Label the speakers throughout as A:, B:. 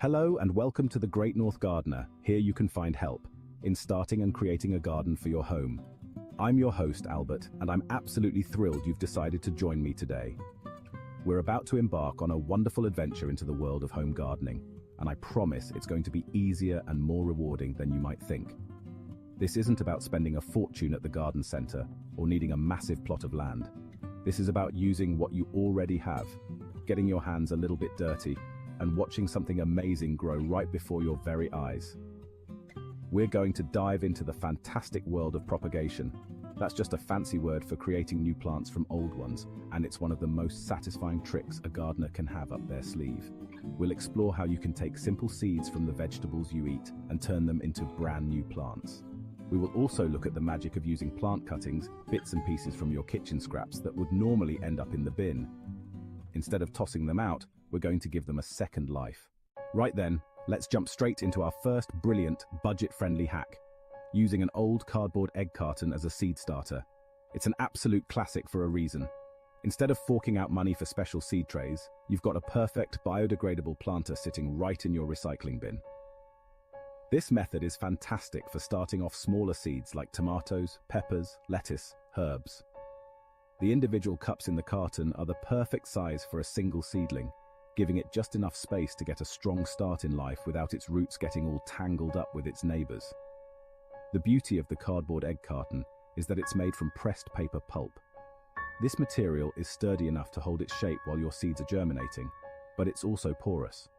A: Hello and welcome to the Great North Gardener. Here you can find help in starting and creating a garden for your home. I'm your host, Albert, and I'm absolutely thrilled you've decided to join me today. We're about to embark on a wonderful adventure into the world of home gardening, and I promise it's going to be easier and more rewarding than you might think. This isn't about spending a fortune at the garden center or needing a massive plot of land. This is about using what you already have, getting your hands a little bit dirty, and watching something amazing grow right before your very eyes. We're going to dive into the fantastic world of propagation. That's just a fancy word for creating new plants from old ones, and it's one of the most satisfying tricks a gardener can have up their sleeve. We'll explore how you can take simple seeds from the vegetables you eat and turn them into brand new plants. We will also look at the magic of using plant cuttings, bits and pieces from your kitchen scraps that would normally end up in the bin. Instead of tossing them out, we're going to give them a second life. Right then, let's jump straight into our first brilliant, budget-friendly hack, using an old cardboard egg carton as a seed starter. It's an absolute classic for a reason. Instead of forking out money for special seed trays, you've got a perfect biodegradable planter sitting right in your recycling bin. This method is fantastic for starting off smaller seeds like tomatoes, peppers, lettuce, herbs. The individual cups in the carton are the perfect size for a single seedling, giving it just enough space to get a strong start in life without its roots getting all tangled up with its neighbors. The beauty of the cardboard egg carton is that it's made from pressed paper pulp. This material is sturdy enough to hold its shape while your seeds are germinating, but it's also porous.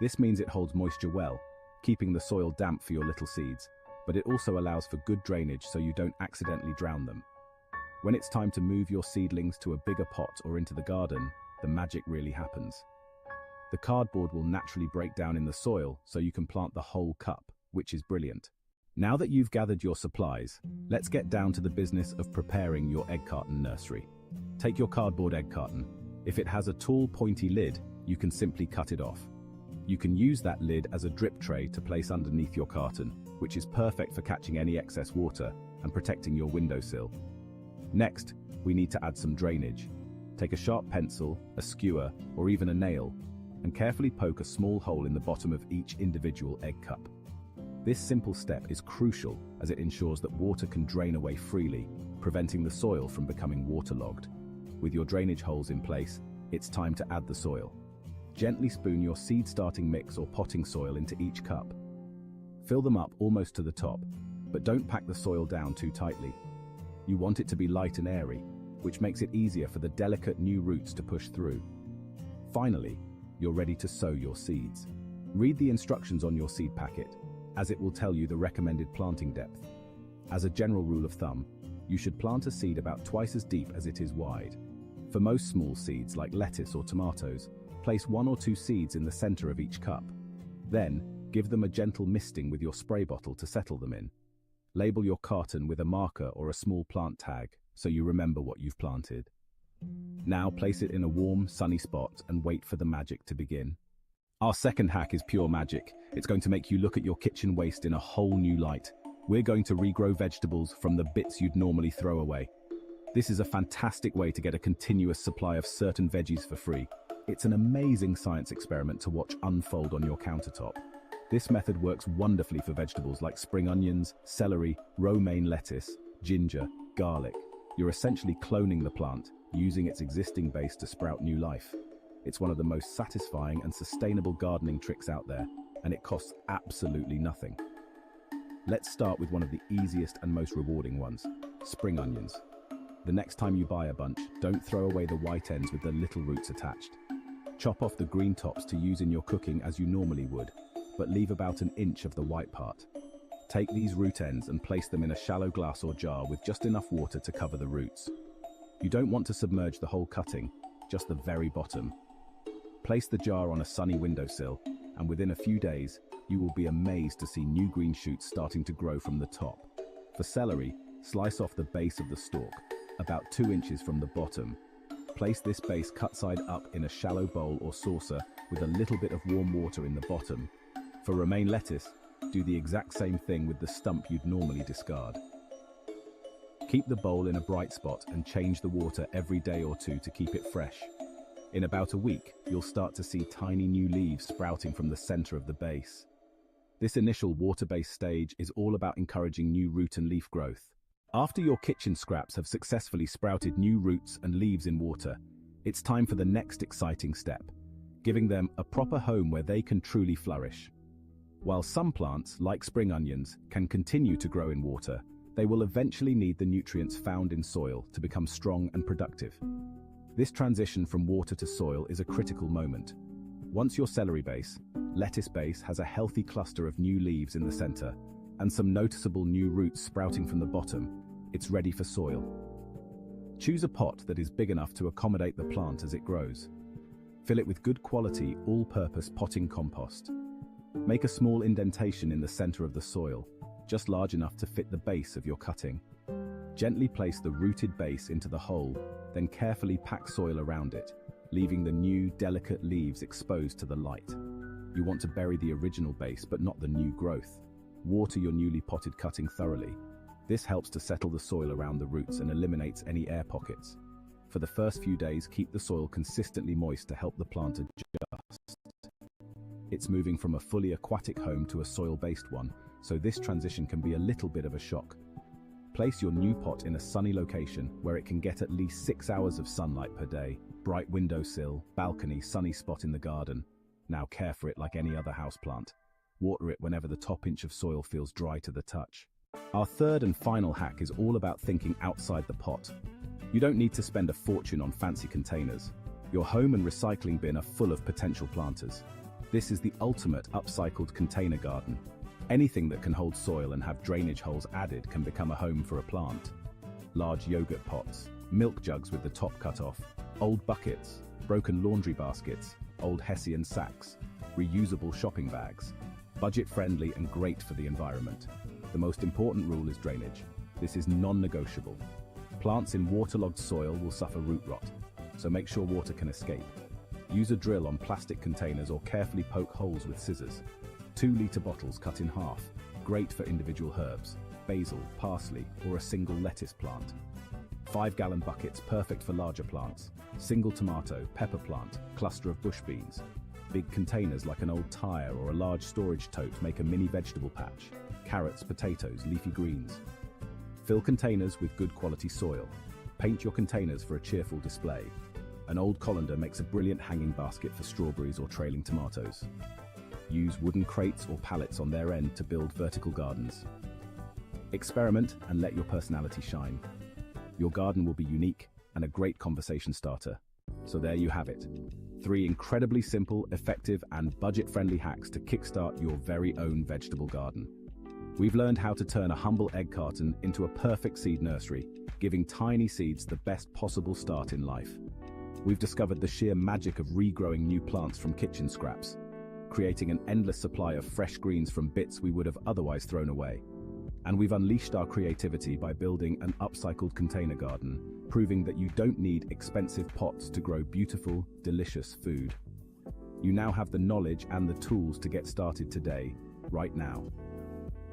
A: This means it holds moisture well, keeping the soil damp for your little seeds, but it also allows for good drainage so you don't accidentally drown them. When it's time to move your seedlings to a bigger pot or into the garden, the magic really happens. The cardboard will naturally break down in the soil so you can plant the whole cup, which is brilliant. Now that you've gathered your supplies, let's get down to the business of preparing your egg carton nursery. Take your cardboard egg carton. If it has a tall, pointy lid, you can simply cut it off. You can use that lid as a drip tray to place underneath your carton, which is perfect for catching any excess water and protecting your windowsill. Next, we need to add some drainage. Take a sharp pencil, a skewer, or even a nail, and carefully poke a small hole in the bottom of each individual egg cup. This simple step is crucial as it ensures that water can drain away freely, preventing the soil from becoming waterlogged. With your drainage holes in place, it's time to add the soil. Gently spoon your seed starting mix or potting soil into each cup. Fill them up almost to the top, but don't pack the soil down too tightly. You want it to be light and airy, which makes it easier for the delicate new roots to push through. Finally, you're ready to sow your seeds. Read the instructions on your seed packet, as it will tell you the recommended planting depth. As a general rule of thumb, you should plant a seed about twice as deep as it is wide. For most small seeds like lettuce or tomatoes, place 1 or 2 seeds in the center of each cup. Then, give them a gentle misting with your spray bottle to settle them in. Label your carton with a marker or a small plant tag so you remember what you've planted. Now place it in a warm, sunny spot and wait for the magic to begin. Our second hack is pure magic. It's going to make you look at your kitchen waste in a whole new light. We're going to regrow vegetables from the bits you'd normally throw away. This is a fantastic way to get a continuous supply of certain veggies for free. It's an amazing science experiment to watch unfold on your countertop. This method works wonderfully for vegetables like spring onions, celery, romaine lettuce, ginger, garlic. You're essentially cloning the plant, using its existing base to sprout new life. It's one of the most satisfying and sustainable gardening tricks out there, and it costs absolutely nothing. Let's start with one of the easiest and most rewarding ones, spring onions. The next time you buy a bunch, don't throw away the white ends with the little roots attached. Chop off the green tops to use in your cooking as you normally would, but leave about an inch of the white part. Take these root ends and place them in a shallow glass or jar with just enough water to cover the roots. You don't want to submerge the whole cutting, just the very bottom. Place the jar on a sunny windowsill, and within a few days, you will be amazed to see new green shoots starting to grow from the top. For celery, slice off the base of the stalk, about 2 inches from the bottom. Place this base cut side up in a shallow bowl or saucer with a little bit of warm water in the bottom. For romaine lettuce, do the exact same thing with the stump you'd normally discard. Keep the bowl in a bright spot and change the water every day or two to keep it fresh. In about a week, you'll start to see tiny new leaves sprouting from the center of the base. This initial water-based stage is all about encouraging new root and leaf growth. After your kitchen scraps have successfully sprouted new roots and leaves in water, it's time for the next exciting step, giving them a proper home where they can truly flourish. While some plants, like spring onions, can continue to grow in water, they will eventually need the nutrients found in soil to become strong and productive. This transition from water to soil is a critical moment. Once your celery base, lettuce base has a healthy cluster of new leaves in the center and some noticeable new roots sprouting from the bottom, it's ready for soil. Choose a pot that is big enough to accommodate the plant as it grows. Fill it with good quality, all-purpose potting compost. Make a small indentation in the center of the soil, just large enough to fit the base of your cutting. Gently place the rooted base into the hole, then carefully pack soil around it, leaving the new, delicate leaves exposed to the light. You want to bury the original base, but not the new growth. Water your newly potted cutting thoroughly. This helps to settle the soil around the roots and eliminates any air pockets. For the first few days, keep the soil consistently moist to help the plant adjust. It's moving from a fully aquatic home to a soil-based one, so this transition can be a little bit of a shock. Place your new pot in a sunny location where it can get at least 6 hours of sunlight per day. Bright windowsill, balcony, sunny spot in the garden. Now care for it like any other houseplant. Water it whenever the top inch of soil feels dry to the touch. Our third and final hack is all about thinking outside the pot. You don't need to spend a fortune on fancy containers. Your home and recycling bin are full of potential planters. This is the ultimate upcycled container garden. Anything that can hold soil and have drainage holes added can become a home for a plant. Large yogurt pots, milk jugs with the top cut off, old buckets, broken laundry baskets, old Hessian sacks, reusable shopping bags. Budget-friendly and great for the environment. The most important rule is drainage. This is non-negotiable. Plants in waterlogged soil will suffer root rot, so make sure water can escape. Use a drill on plastic containers or carefully poke holes with scissors. 2-liter bottles cut in half, great for individual herbs, basil, parsley, or a single lettuce plant. 5-gallon buckets, perfect for larger plants. Single tomato, pepper plant, cluster of bush beans. Big containers like an old tire or a large storage tote make a mini vegetable patch. Carrots, potatoes, leafy greens. Fill containers with good quality soil. Paint your containers for a cheerful display. An old colander makes a brilliant hanging basket for strawberries or trailing tomatoes. Use wooden crates or pallets on their end to build vertical gardens. Experiment and let your personality shine. Your garden will be unique and a great conversation starter. So there you have it. 3 incredibly simple, effective, and budget-friendly hacks to kickstart your very own vegetable garden. We've learned how to turn a humble egg carton into a perfect seed nursery, giving tiny seeds the best possible start in life. We've discovered the sheer magic of regrowing new plants from kitchen scraps, creating an endless supply of fresh greens from bits we would have otherwise thrown away. And we've unleashed our creativity by building an upcycled container garden, proving that you don't need expensive pots to grow beautiful, delicious food. You now have the knowledge and the tools to get started today, right now.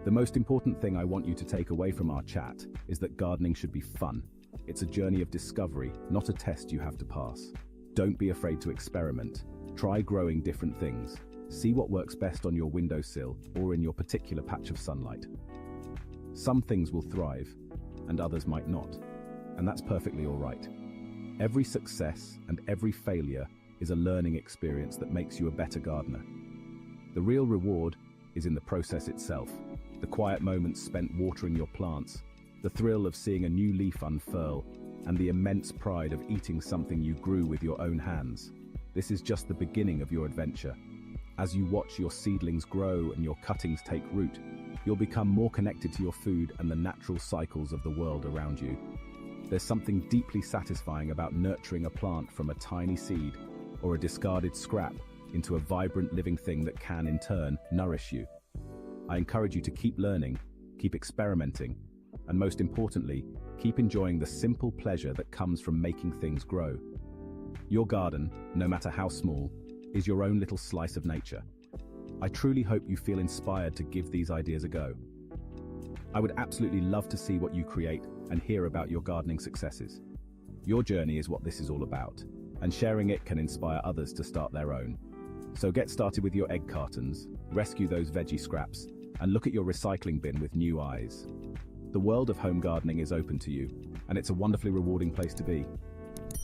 A: The most important thing I want you to take away from our chat is that gardening should be fun. It's a journey of discovery, not a test you have to pass. Don't be afraid to experiment. Try growing different things. See what works best on your windowsill or in your particular patch of sunlight. Some things will thrive, and others might not, and that's perfectly all right. Every success and every failure is a learning experience that makes you a better gardener. The real reward is in the process itself, the quiet moments spent watering your plants, the thrill of seeing a new leaf unfurl, and the immense pride of eating something you grew with your own hands. This is just the beginning of your adventure. As you watch your seedlings grow and your cuttings take root, you'll become more connected to your food and the natural cycles of the world around you. There's something deeply satisfying about nurturing a plant from a tiny seed or a discarded scrap into a vibrant living thing that can, in turn, nourish you. I encourage you to keep learning, keep experimenting, and most importantly, keep enjoying the simple pleasure that comes from making things grow. Your garden, no matter how small, is your own little slice of nature. I truly hope you feel inspired to give these ideas a go. I would absolutely love to see what you create and hear about your gardening successes. Your journey is what this is all about. and sharing it can inspire others to start their own. So get started with your egg cartons, rescue those veggie scraps, and look at your recycling bin with new eyes. The world of home gardening is open to you, and it's a wonderfully rewarding place to be.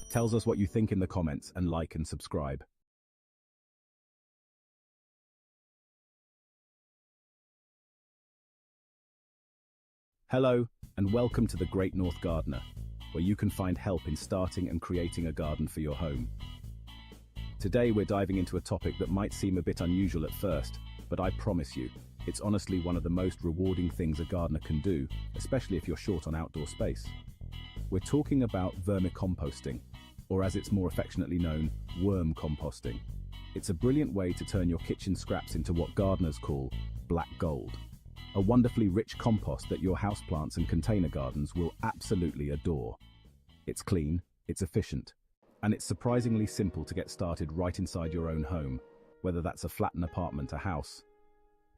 A: Tell us what you think in the comments and like and subscribe. Hello, and welcome to the Great North Gardener, where you can find help in starting and creating a garden for your home. Today we're diving into a topic that might seem a bit unusual at first, but I promise you, it's honestly one of the most rewarding things a gardener can do, especially if you're short on outdoor space. We're talking about vermicomposting, or as it's more affectionately known, worm composting. It's a brilliant way to turn your kitchen scraps into what gardeners call black gold. A wonderfully rich compost that your houseplants and container gardens will absolutely adore. It's clean, it's efficient, and it's surprisingly simple to get started right inside your own home, whether that's a flattened apartment, a house.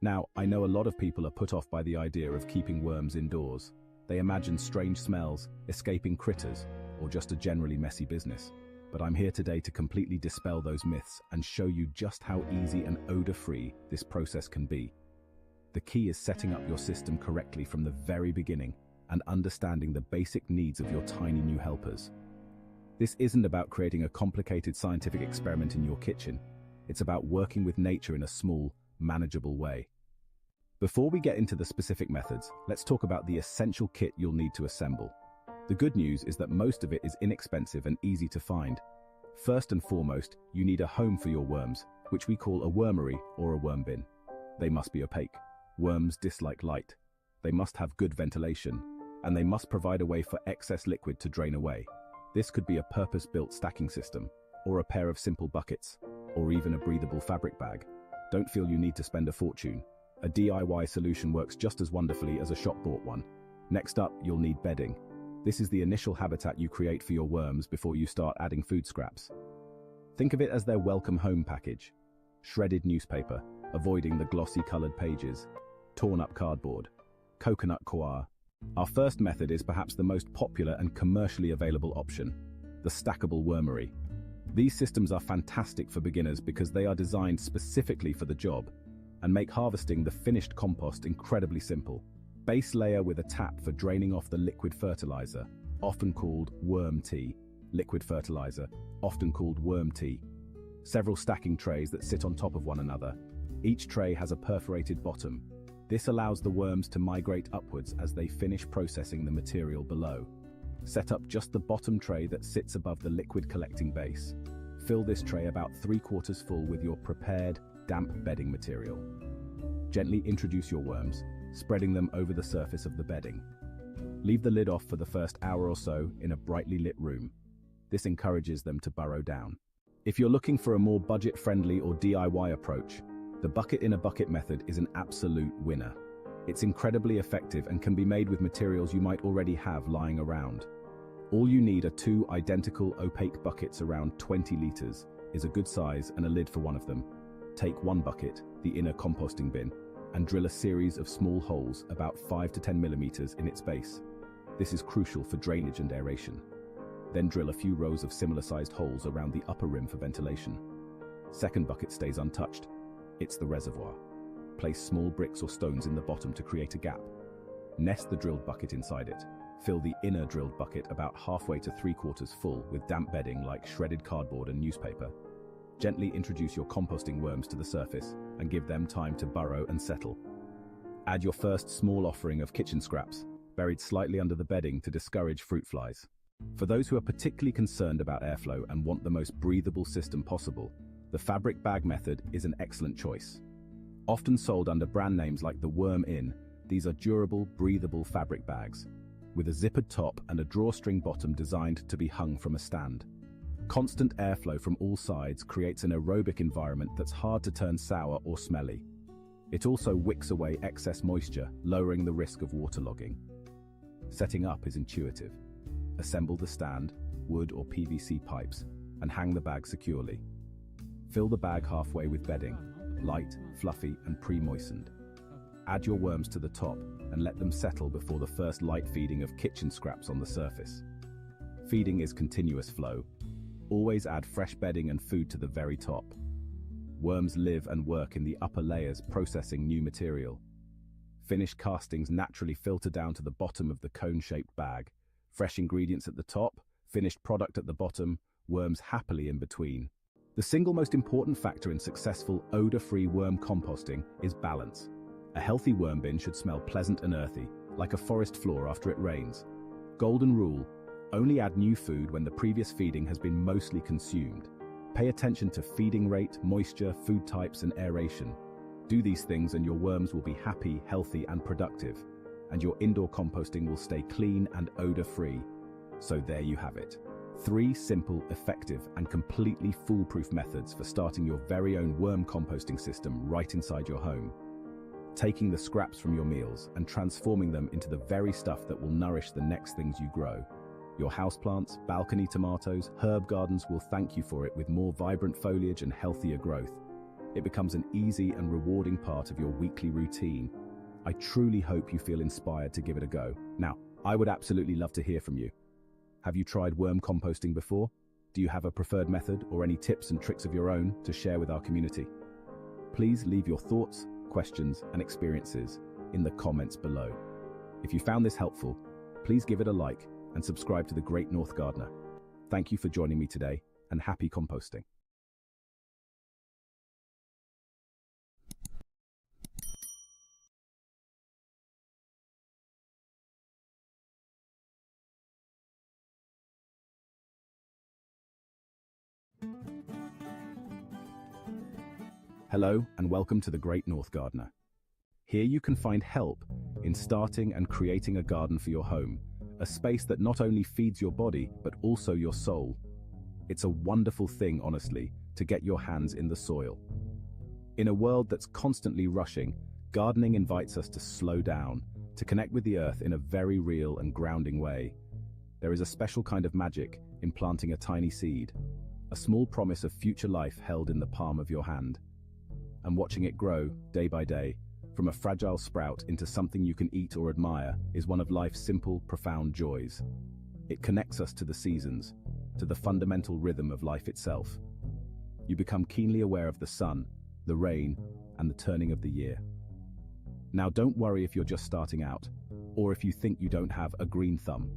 A: Now, I know a lot of people are put off by the idea of keeping worms indoors. They imagine strange smells, escaping critters, or just a generally messy business. But I'm here today to completely dispel those myths and show you just how easy and odor-free this process can be. The key is setting up your system correctly from the very beginning and understanding the basic needs of your tiny new helpers. This isn't about creating a complicated scientific experiment in your kitchen. It's about working with nature in a small, manageable way. Before we get into the specific methods, let's talk about the essential kit you'll need to assemble. The good news is that most of it is inexpensive and easy to find. First and foremost, you need a home for your worms, which we call a wormery or a worm bin. They must be opaque. Worms dislike light. They must have good ventilation, and they must provide a way for excess liquid to drain away. This could be a purpose-built stacking system, or a pair of simple buckets, or even a breathable fabric bag. Don't feel you need to spend a fortune. A DIY solution works just as wonderfully as a shop-bought one. Next up, you'll need bedding. This is the initial habitat you create for your worms before you start adding food scraps. Think of it as their welcome home package. Shredded newspaper, avoiding the glossy colored pages. Torn-up cardboard. Coconut coir. Our first method is perhaps the most popular and commercially available option, the stackable wormery. These systems are fantastic for beginners because they are designed specifically for the job and make harvesting the finished compost incredibly simple. Base layer with a tap for draining off the liquid fertilizer, often called worm tea. Liquid fertilizer, often called worm tea. Several stacking trays that sit on top of one another. Each tray has a perforated bottom. This allows the worms to migrate upwards as they finish processing the material below. Set up just the bottom tray that sits above the liquid collecting base. Fill this tray about 3/4 full with your prepared, damp bedding material. Gently introduce your worms, spreading them over the surface of the bedding. Leave the lid off for the first hour or so in a brightly lit room. This encourages them to burrow down. If you're looking for a more budget-friendly or DIY approach, the bucket-in-a-bucket method is an absolute winner. It's incredibly effective and can be made with materials you might already have lying around. All you need are 2 identical opaque buckets around 20 liters, is a good size and a lid for one of them. Take one bucket, the inner composting bin, and drill a series of small holes about 5 to 10 millimeters in its base. This is crucial for drainage and aeration. Then drill a few rows of similar-sized holes around the upper rim for ventilation. Second bucket stays untouched. It's the reservoir. Place small bricks or stones in the bottom to create a gap. Nest the drilled bucket inside it. Fill the inner drilled bucket about halfway to 3/4 full with damp bedding like shredded cardboard and newspaper. Gently introduce your composting worms to the surface and give them time to burrow and settle. Add your first small offering of kitchen scraps, buried slightly under the bedding to discourage fruit flies. For those who are particularly concerned about airflow and want the most breathable system possible, the fabric bag method is an excellent choice. Often sold under brand names like the Worm Inn, these are durable, breathable fabric bags, with a zippered top and a drawstring bottom designed to be hung from a stand. Constant airflow from all sides creates an aerobic environment that's hard to turn sour or smelly. It also wicks away excess moisture, lowering the risk of waterlogging. Setting up is intuitive. Assemble the stand, wood or PVC pipes, and hang the bag securely. Fill the bag halfway with bedding, light, fluffy, and pre-moistened. Add your worms to the top and let them settle before the first light feeding of kitchen scraps on the surface. Feeding is continuous flow. Always add fresh bedding and food to the very top. Worms live and work in the upper layers, processing new material. Finished castings naturally filter down to the bottom of the cone-shaped bag. Fresh ingredients at the top, finished product at the bottom, worms happily in between. The single most important factor in successful odor-free worm composting is balance. A healthy worm bin should smell pleasant and earthy, like a forest floor after it rains. Golden rule: only add new food when the previous feeding has been mostly consumed. Pay attention to feeding rate, moisture, food types, and aeration. Do these things and your worms will be happy, healthy, and productive. And your indoor composting will stay clean and odor-free. So there you have it. 3 simple, effective, and completely foolproof methods for starting your very own worm composting system right inside your home. Taking the scraps from your meals and transforming them into the very stuff that will nourish the next things you grow. Your houseplants, balcony tomatoes, herb gardens will thank you for it with more vibrant foliage and healthier growth. It becomes an easy and rewarding part of your weekly routine. I truly hope you feel inspired to give it a go. Now, I would absolutely love to hear from you. Have you tried worm composting before? Do you have a preferred method or any tips and tricks of your own to share with our community? Please leave your thoughts, questions, and experiences in the comments below. If you found this helpful, please give it a like and subscribe to The Great North Gardener. Thank you for joining me today, and happy composting. Hello and welcome to The Great North Gardener. Here you can find help in starting and creating a garden for your home, a space that not only feeds your body but also your soul. It's a wonderful thing, honestly, to get your hands in the soil. In a world that's constantly rushing, gardening invites us to slow down, to connect with the earth in a very real and grounding way. There is a special kind of magic in planting a tiny seed, a small promise of future life held in the palm of your hand. And watching it grow, day by day, from a fragile sprout into something you can eat or admire, is one of life's simple, profound joys. It connects us to the seasons, to the fundamental rhythm of life itself. You become keenly aware of the sun, the rain, and the turning of the year. Now don't worry if you're just starting out, or if you think you don't have a green thumb.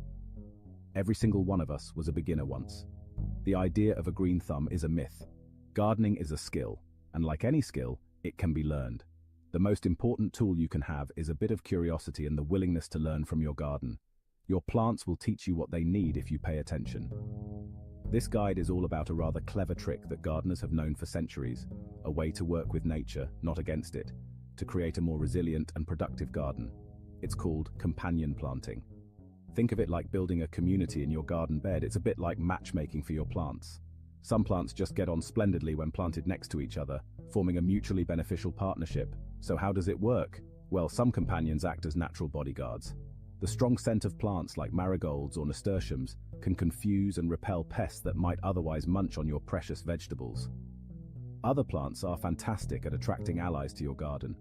A: Every single one of us was a beginner once. The idea of a green thumb is a myth. Gardening is a skill. And like any skill, it can be learned. The most important tool you can have is a bit of curiosity and the willingness to learn from your garden. Your plants will teach you what they need if you pay attention. This guide is all about a rather clever trick that gardeners have known for centuries, a way to work with nature, not against it, to create a more resilient and productive garden. It's called companion planting. Think of it like building a community in your garden bed. It's a bit like matchmaking for your plants. Some plants just get on splendidly when planted next to each other, forming a mutually beneficial partnership. So how does it work? Well, some companions act as natural bodyguards. The strong scent of plants like marigolds or nasturtiums can confuse and repel pests that might otherwise munch on your precious vegetables. Other plants are fantastic at attracting allies to your garden.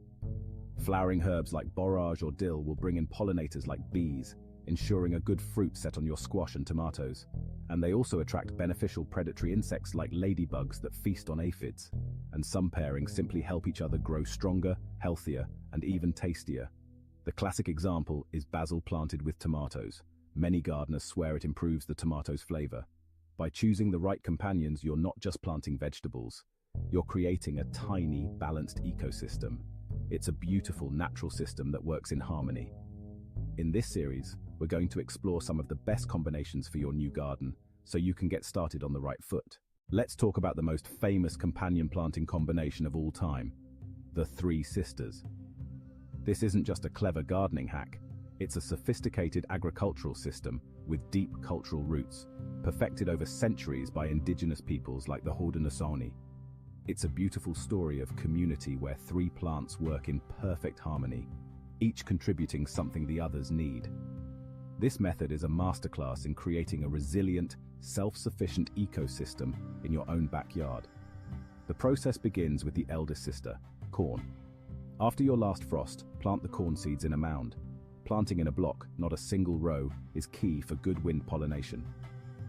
A: Flowering herbs like borage or dill will bring in pollinators like bees, ensuring a good fruit set on your squash and tomatoes. And they also attract beneficial predatory insects like ladybugs that feast on aphids. And some pairings simply help each other grow stronger, healthier, and even tastier. The classic example is basil planted with tomatoes. Many gardeners swear it improves the tomato's flavor. By choosing the right companions, you're not just planting vegetables. You're creating a tiny, balanced ecosystem. It's a beautiful, natural system that works in harmony. In this series, we're going to explore some of the best combinations for your new garden, so you can get started on the right foot. Let's talk about the most famous companion planting combination of all time, the Three Sisters. This isn't just a clever gardening hack, it's a sophisticated agricultural system with deep cultural roots, perfected over centuries by indigenous peoples like the Haudenosaunee. It's a beautiful story of community where 3 plants work in perfect harmony, each contributing something the others need. This method is a masterclass in creating a resilient, self-sufficient ecosystem in your own backyard. The process begins with the eldest sister, corn. After your last frost, plant the corn seeds in a mound. Planting in a block, not a single row, is key for good wind pollination.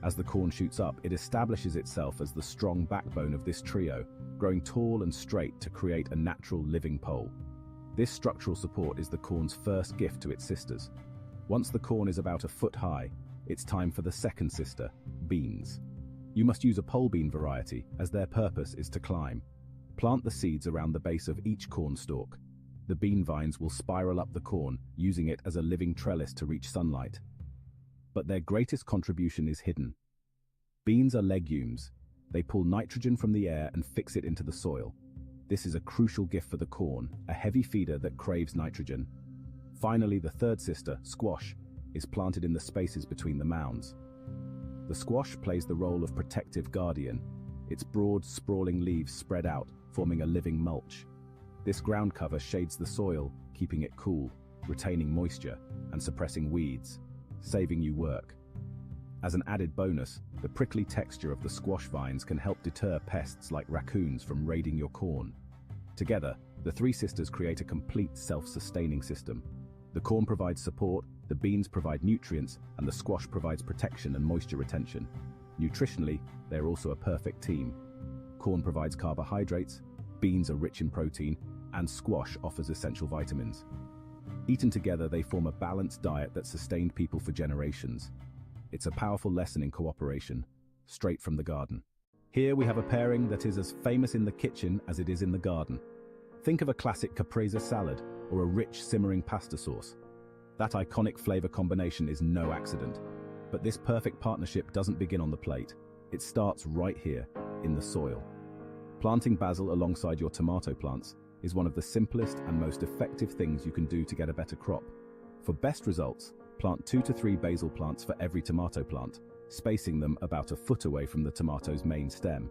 A: As the corn shoots up, it establishes itself as the strong backbone of this trio, growing tall and straight to create a natural living pole. This structural support is the corn's first gift to its sisters. Once the corn is about a foot high, it's time for the second sister, beans. You must use a pole bean variety, as their purpose is to climb. Plant the seeds around the base of each corn stalk. The bean vines will spiral up the corn, using it as a living trellis to reach sunlight. But their greatest contribution is hidden. Beans are legumes. They pull nitrogen from the air and fix it into the soil. This is a crucial gift for the corn, a heavy feeder that craves nitrogen. Finally, the third sister, squash, is planted in the spaces between the mounds. The squash plays the role of protective guardian. Its broad, sprawling leaves spread out, forming a living mulch. This ground cover shades the soil, keeping it cool, retaining moisture, and suppressing weeds, saving you work. As an added bonus, the prickly texture of the squash vines can help deter pests like raccoons from raiding your corn. Together, the three sisters create a complete self-sustaining system. The corn provides support, the beans provide nutrients, and the squash provides protection and moisture retention. Nutritionally, they're also a perfect team. Corn provides carbohydrates, beans are rich in protein, and squash offers essential vitamins. Eaten together, they form a balanced diet that sustained people for generations. It's a powerful lesson in cooperation, straight from the garden. Here we have a pairing that is as famous in the kitchen as it is in the garden. Think of a classic caprese salad or a rich simmering pasta sauce. That iconic flavor combination is no accident. But this perfect partnership doesn't begin on the plate. It starts right here, in the soil. Planting basil alongside your tomato plants is one of the simplest and most effective things you can do to get a better crop. For best results, plant 2 to 3 basil plants for every tomato plant, spacing them about a foot away from the tomato's main stem.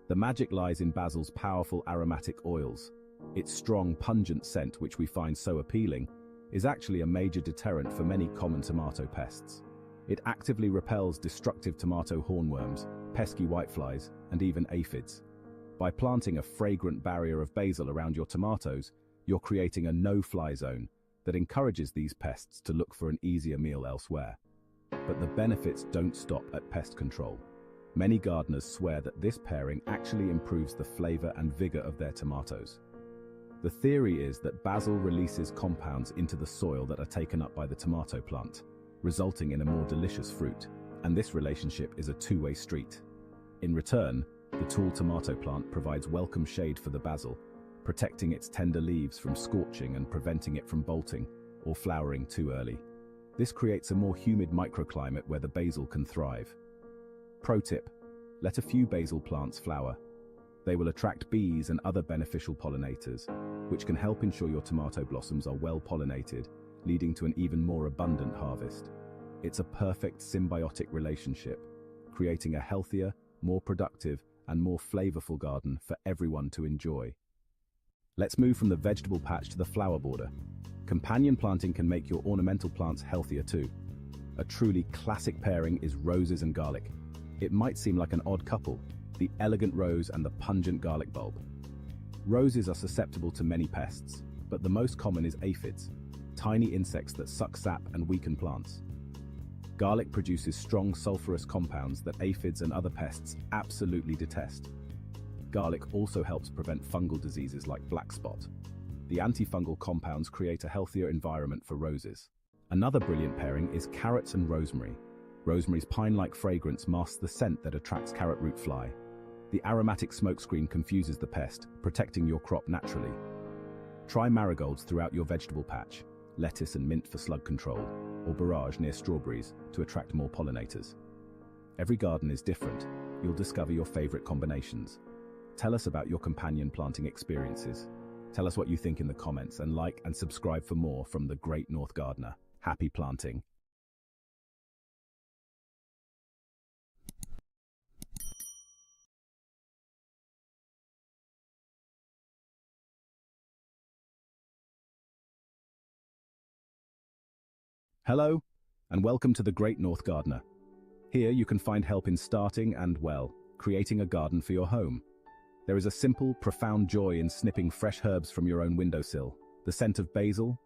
A: The magic lies in basil's powerful aromatic oils. Its strong, pungent scent, which we find so appealing, is actually a major deterrent for many common tomato pests. It actively repels destructive tomato hornworms, pesky whiteflies, and even aphids. By planting a fragrant barrier of basil around your tomatoes, you're creating a no-fly zone that encourages these pests to look for an easier meal elsewhere. But the benefits don't stop at pest control. Many gardeners swear that this pairing actually improves the flavor and vigor of their tomatoes. The theory is that basil releases compounds into the soil that are taken up by the tomato plant, resulting in a more delicious fruit. And this relationship is a two-way street. In return, the tall tomato plant provides welcome shade for the basil, protecting its tender leaves from scorching and preventing it from bolting or flowering too early. This creates a more humid microclimate where the basil can thrive. Pro tip: let a few basil plants flower. They will attract bees and other beneficial pollinators, which can help ensure your tomato blossoms are well pollinated, leading to an even more abundant harvest. It's a perfect symbiotic relationship, creating a healthier, more productive, and more flavorful garden for everyone to enjoy. Let's move from the vegetable patch to the flower border. Companion planting can make your ornamental plants healthier too. A truly classic pairing is roses and garlic. It might seem like an odd couple, the elegant rose and the pungent garlic bulb. Roses are susceptible to many pests, but the most common is aphids, tiny insects that suck sap and weaken plants. Garlic produces strong sulfurous compounds that aphids and other pests absolutely detest. Garlic also helps prevent fungal diseases like black spot. The antifungal compounds create a healthier environment for roses. Another brilliant pairing is carrots and rosemary. Rosemary's pine-like fragrance masks the scent that attracts carrot root fly. The aromatic smokescreen confuses the pest, protecting your crop naturally. Try marigolds throughout your vegetable patch, lettuce and mint for slug control, or borage near strawberries to attract more pollinators. Every garden is different. You'll discover your favorite combinations. Tell us about your companion planting experiences. Tell us what you think in the comments, and like and subscribe for more from the Great North Gardener. Happy planting! Hello, and welcome to the Great North Gardener. Here you can find help in starting and, well, creating a garden for your home. There is a simple, profound joy in snipping fresh herbs from your own windowsill. The scent of basil,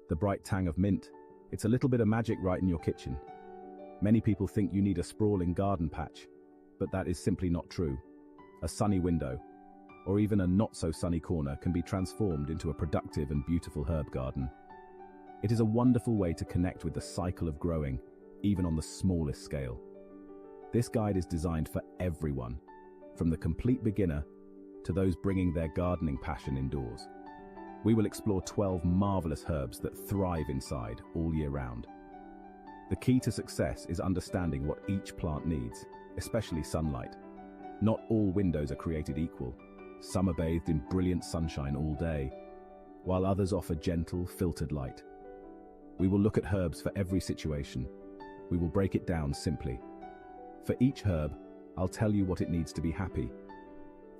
A: the bright tang of mint. It's a little bit of magic right in your kitchen. Many people think you need a sprawling garden patch, but that is simply not true. A sunny window, or even a not-so-sunny corner, can be transformed into a productive and beautiful herb garden. It is a wonderful way to connect with the cycle of growing, even on the smallest scale. This guide is designed for everyone, from the complete beginner to those bringing their gardening passion indoors. We will explore 12 marvelous herbs that thrive inside all year round. The key to success is understanding what each plant needs, especially sunlight. Not all windows are created equal. Some are bathed in brilliant sunshine all day, while others offer gentle, filtered light. We will look at herbs for every situation. We will break it down simply. For each herb, I'll tell you what it needs to be happy.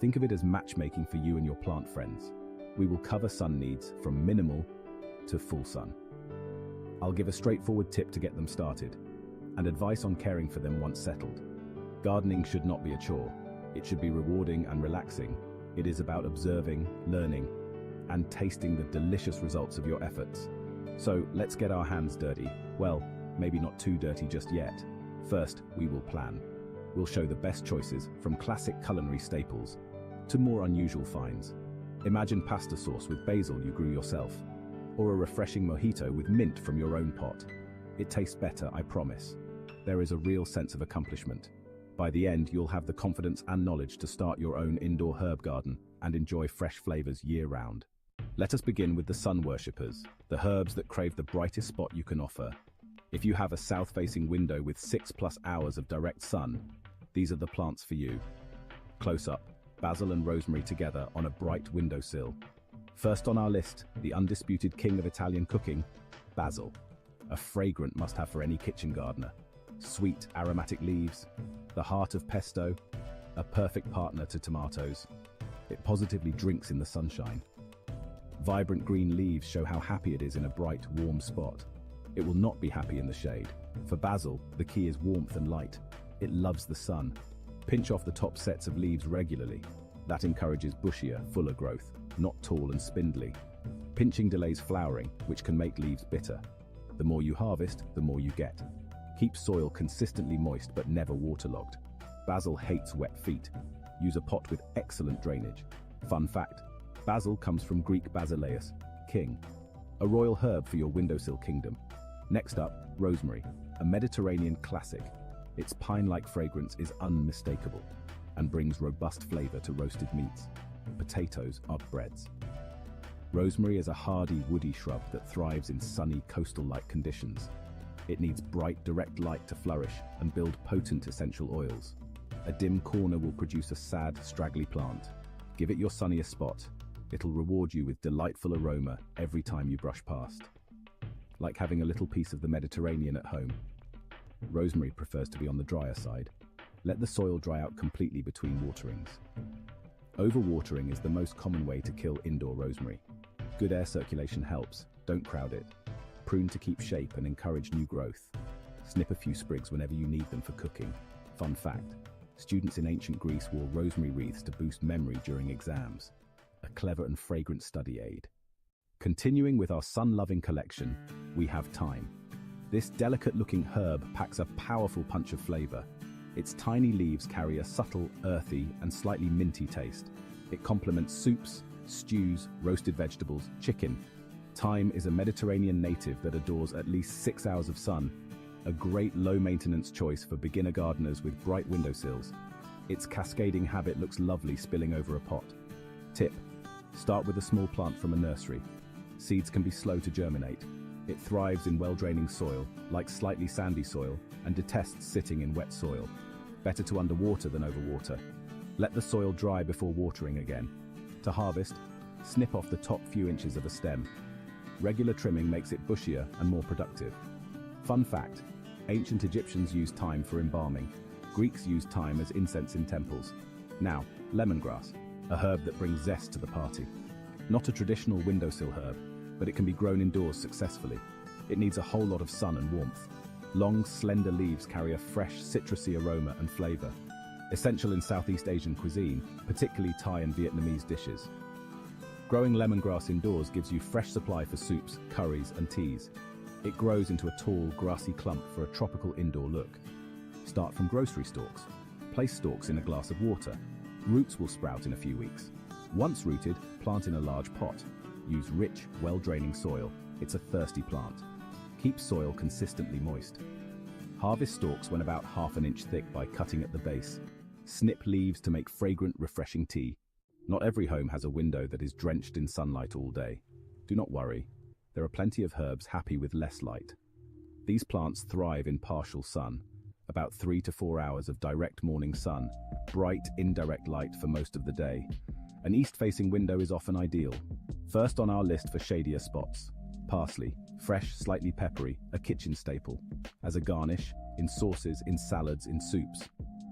A: Think of it as matchmaking for you and your plant friends. We will cover sun needs from minimal to full sun. I'll give a straightforward tip to get them started, and advice on caring for them once settled. Gardening should not be a chore. It should be rewarding and relaxing. It is about observing, learning, and tasting the delicious results of your efforts. So let's get our hands dirty. Well, maybe not too dirty just yet. First, we will plan. We'll show the best choices, from classic culinary staples to more unusual finds. Imagine pasta sauce with basil you grew yourself, or a refreshing mojito with mint from your own pot. It tastes better, I promise. There is a real sense of accomplishment. By the end, you'll have the confidence and knowledge to start your own indoor herb garden and enjoy fresh flavors year-round. Let us begin with the sun worshippers, the herbs that crave the brightest spot you can offer. If you have a south-facing window with 6+ hours of direct sun, these are the plants for you. Close up, basil and rosemary together on a bright windowsill. First on our list, the undisputed king of Italian cooking, basil. A fragrant must-have for any kitchen gardener. Sweet, aromatic leaves, the heart of pesto, a perfect partner to tomatoes. It positively drinks in the sunshine. Vibrant green leaves show how happy it is in a bright, warm spot. It will not be happy in the shade. For basil, the key is warmth and light. It loves the sun. Pinch off the top sets of leaves regularly. That encourages bushier, fuller growth, not tall and spindly. Pinching delays flowering, which can make leaves bitter. The more you harvest, the more you get. Keep soil consistently moist but never waterlogged. Basil hates wet feet. Use a pot with excellent drainage. Fun fact, basil comes from Greek basileus, king. A royal herb for your windowsill kingdom. Next up, rosemary, a Mediterranean classic. Its pine-like fragrance is unmistakable and brings robust flavor to roasted meats, potatoes, or breads. Rosemary is a hardy, woody shrub that thrives in sunny, coastal-like conditions. It needs bright, direct light to flourish and build potent essential oils. A dim corner will produce a sad, straggly plant. Give it your sunniest spot. It'll reward you with delightful aroma every time you brush past. Like having a little piece of the Mediterranean at home. Rosemary prefers to be on the drier side. Let the soil dry out completely between waterings. Overwatering is the most common way to kill indoor rosemary. Good air circulation helps, don't crowd it. Prune to keep shape and encourage new growth. Snip a few sprigs whenever you need them for cooking. Fun fact, students in ancient Greece wore rosemary wreaths to boost memory during exams. A clever and fragrant study aid. Continuing with our sun-loving collection, we have thyme. This delicate-looking herb packs a powerful punch of flavor. Its tiny leaves carry a subtle, earthy, and slightly minty taste. It complements soups, stews, roasted vegetables, chicken. Thyme is a Mediterranean native that adores at least 6 hours of sun, a great low-maintenance choice for beginner gardeners with bright windowsills. Its cascading habit looks lovely spilling over a pot. Tip: start with a small plant from a nursery. Seeds can be slow to germinate. It thrives in well-draining soil, like slightly sandy soil, and detests sitting in wet soil. Better to underwater than overwater. Let the soil dry before watering again. To harvest, snip off the top few inches of a stem. Regular trimming makes it bushier and more productive. Fun fact, ancient Egyptians used thyme for embalming. Greeks used thyme as incense in temples. Now, lemongrass, a herb that brings zest to the party. Not a traditional windowsill herb, but it can be grown indoors successfully. It needs a whole lot of sun and warmth. Long, slender leaves carry a fresh, citrusy aroma and flavor. Essential in Southeast Asian cuisine, particularly Thai and Vietnamese dishes. Growing lemongrass indoors gives you fresh supply for soups, curries, and teas. It grows into a tall, grassy clump for a tropical indoor look. Start from grocery stalks. Place stalks in a glass of water. Roots will sprout in a few weeks. Once rooted, plant in a large pot. Use rich, well-draining soil. It's a thirsty plant. Keep soil consistently moist. Harvest stalks when about half an inch thick by cutting at the base. Snip leaves to make fragrant, refreshing tea. Not every home has a window that is drenched in sunlight all day. Do not worry. There are plenty of herbs happy with less light. These plants thrive in partial sun, about 3 to 4 hours of direct morning sun, bright, indirect light for most of the day. An east-facing window is often ideal. First on our list for shadier spots, parsley, fresh, slightly peppery, a kitchen staple. As a garnish, in sauces, in salads, in soups.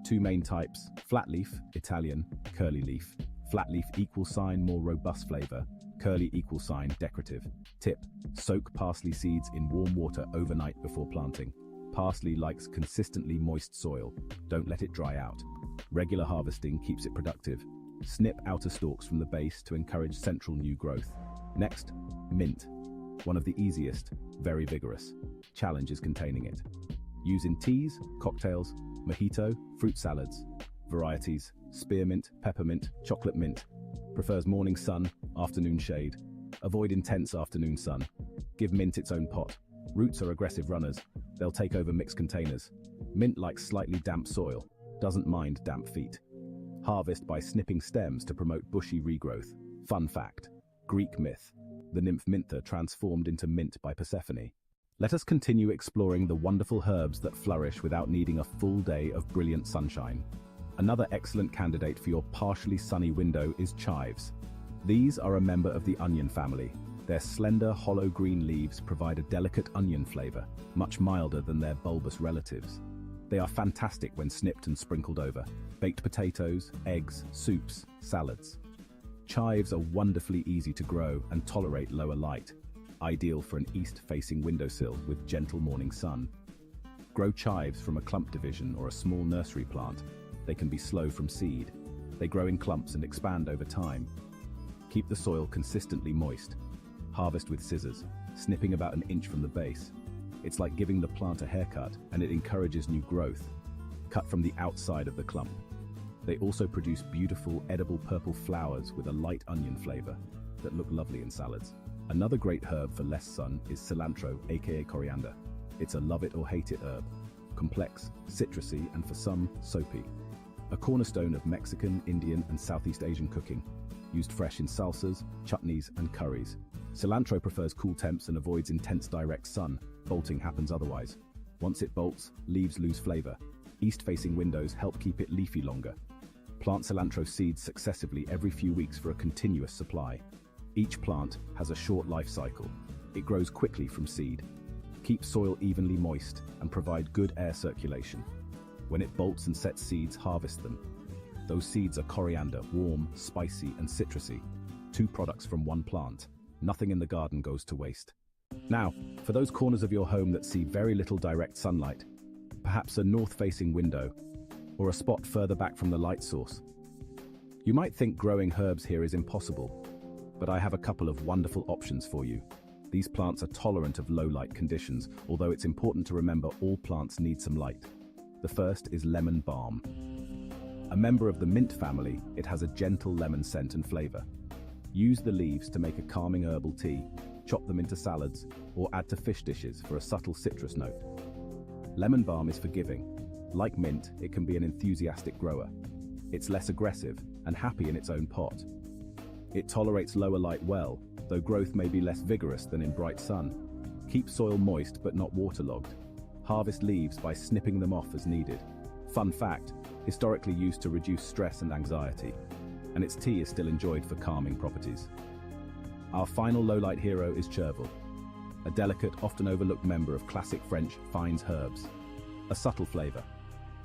A: 2 main types, flat leaf, Italian, curly leaf. Flat leaf equal sign, more robust flavor. Curly equal sign, decorative. Tip, soak parsley seeds in warm water overnight before planting. Parsley likes consistently moist soil. Don't let it dry out. Regular harvesting keeps it productive. Snip outer stalks from the base to encourage central new growth. Next, mint. One of the easiest, very vigorous. Challenge is containing it. Use in teas, cocktails, mojito, fruit salads. Varieties, spearmint, peppermint, chocolate mint. Prefers morning sun, afternoon shade. Avoid intense afternoon sun. Give mint its own pot. Roots are aggressive runners. They'll take over mixed containers. Mint likes slightly damp soil. Doesn't mind damp feet. Harvest by snipping stems to promote bushy regrowth. Fun fact: Greek myth. The nymph Mintha transformed into mint by Persephone. Let us continue exploring the wonderful herbs that flourish without needing a full day of brilliant sunshine. Another excellent candidate for your partially sunny window is chives. These are a member of the onion family. Their slender, hollow green leaves provide a delicate onion flavor, much milder than their bulbous relatives. They are fantastic when snipped and sprinkled over baked potatoes, eggs, soups, salads. Chives are wonderfully easy to grow and tolerate lower light, ideal for an east-facing windowsill with gentle morning sun. Grow chives from a clump division or a small nursery plant. They can be slow from seed. They grow in clumps and expand over time. Keep the soil consistently moist. Harvest with scissors, snipping about an inch from the base. It's like giving the plant a haircut, and it encourages new growth. Cut from the outside of the clump. They also produce beautiful, edible purple flowers with a light onion flavor that look lovely in salads. Another great herb for less sun is cilantro, aka coriander. It's a love it or hate it herb. Complex, citrusy, and for some, soapy. A cornerstone of Mexican, Indian, and Southeast Asian cooking. Used fresh in salsas, chutneys, and curries. Cilantro prefers cool temps and avoids intense direct sun. Bolting happens otherwise. Once it bolts, leaves lose flavor. East-facing windows help keep it leafy longer. Plant cilantro seeds successively every few weeks for a continuous supply. Each plant has a short life cycle. It grows quickly from seed. Keep soil evenly moist and provide good air circulation. When it bolts and sets seeds, harvest them. Those seeds are coriander, warm, spicy, and citrusy. 2 products from 1 plant. Nothing in the garden goes to waste. Now, for those corners of your home that see very little direct sunlight, perhaps a north-facing window, or a spot further back from the light source. You might think growing herbs here is impossible, but I have a couple of wonderful options for you. These plants are tolerant of low light conditions, although it's important to remember all plants need some light. The first is lemon balm. A member of the mint family, it has a gentle lemon scent and flavor. Use the leaves to make a calming herbal tea, chop them into salads, or add to fish dishes for a subtle citrus note. Lemon balm is forgiving. Like mint, it can be an enthusiastic grower. It's less aggressive and happy in its own pot. It tolerates lower light well, though growth may be less vigorous than in bright sun. Keep soil moist but not waterlogged. Harvest leaves by snipping them off as needed. Fun fact, historically used to reduce stress and anxiety, and its tea is still enjoyed for calming properties. Our final low-light hero is chervil, a delicate, often overlooked member of classic French fines herbs. A subtle flavor,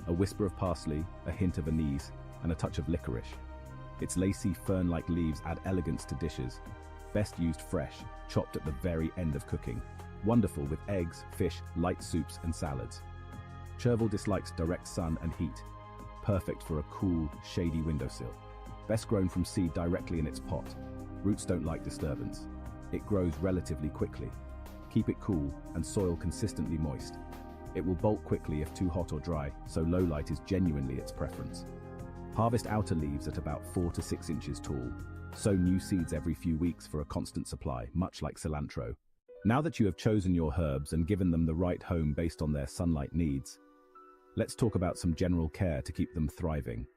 A: a whisper of parsley, a hint of anise, and a touch of licorice. Its lacy, fern-like leaves add elegance to dishes. Best used fresh, chopped at the very end of cooking. Wonderful with eggs, fish, light soups, and salads. Chervil dislikes direct sun and heat. Perfect for a cool, shady windowsill. Best grown from seed directly in its pot. Roots don't like disturbance. It grows relatively quickly. Keep it cool and soil consistently moist. It will bolt quickly if too hot or dry, so low light is genuinely its preference. Harvest outer leaves at about 4 to 6 inches tall. Sow new seeds every few weeks for a constant supply, much like cilantro. Now that you have chosen your herbs and given them the right home based on their sunlight needs, let's talk about some general care to keep them thriving.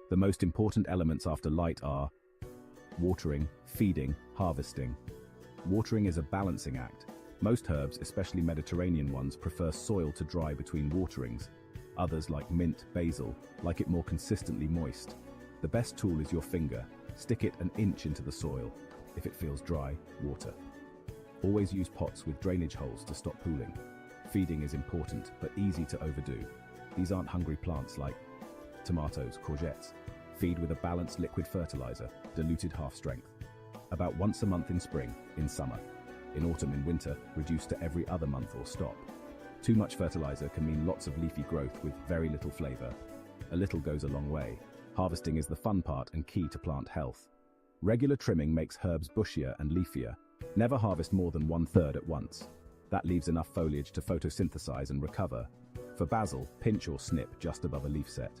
A: The most important elements after light are watering, feeding, harvesting. Watering is a balancing act. Most herbs, especially Mediterranean ones, prefer soil to dry between waterings. Others, like mint, basil, like it more consistently moist. The best tool is your finger. Stick it an inch into the soil. If it feels dry, water. Always use pots with drainage holes to stop pooling. Feeding is important, but easy to overdo. These aren't hungry plants like tomatoes, courgettes. Feed with a balanced liquid fertilizer, diluted half strength. About once a month in spring, in summer. In autumn and winter, reduce to every other month or stop. Too much fertilizer can mean lots of leafy growth with very little flavor. A little goes a long way. Harvesting is the fun part and key to plant health. Regular trimming makes herbs bushier and leafier. Never harvest more than 1/3 at once. That leaves enough foliage to photosynthesize and recover. For basil, pinch or snip just above a leaf set.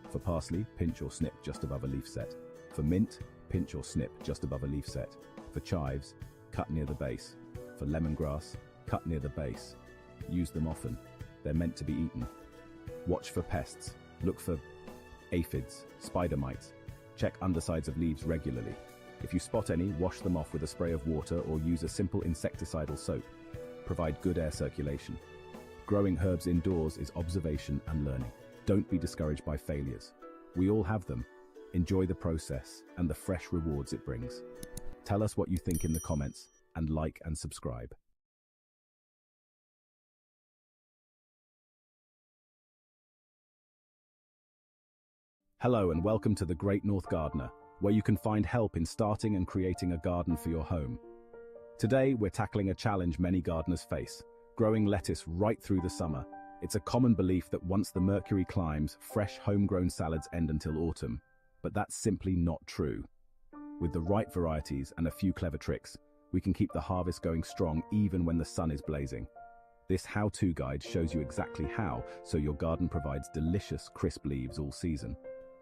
A: For parsley, pinch or snip just above a leaf set. For mint, pinch or snip just above a leaf set. For chives, cut near the base. For lemongrass, cut near the base. Use them often. They're meant to be eaten. Watch for pests. Look for aphids, spider mites. Check undersides of leaves regularly. If you spot any, wash them off with a spray of water or use a simple insecticidal soap. Provide good air circulation. Growing herbs indoors is observation and learning. Don't be discouraged by failures. We all have them. Enjoy the process and the fresh rewards it brings. Tell us what you think in the comments and like and subscribe. Hello and welcome to the Great North Gardener, where you can find help in starting and creating a garden for your home. Today, we're tackling a challenge many gardeners face, growing lettuce right through the summer. It's a common belief that once the mercury climbs, fresh homegrown salads end until autumn, but that's simply not true. With the right varieties and a few clever tricks, we can keep the harvest going strong even when the sun is blazing. This how-to guide shows you exactly how, so your garden provides delicious, crisp leaves all season.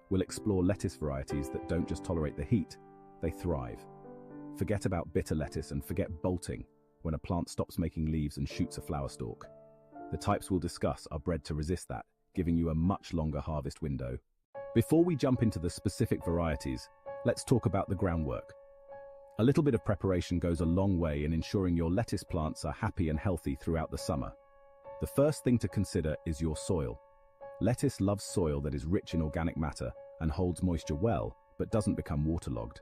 A: We'll explore lettuce varieties that don't just tolerate the heat, they thrive. Forget about bitter lettuce and forget bolting, when a plant stops making leaves and shoots a flower stalk. The types we'll discuss are bred to resist that, giving you a much longer harvest window. Before we jump into the specific varieties, let's talk about the groundwork. A little bit of preparation goes a long way in ensuring your lettuce plants are happy and healthy throughout the summer. The first thing to consider is your soil. Lettuce loves soil that is rich in organic matter and holds moisture well, but doesn't become waterlogged.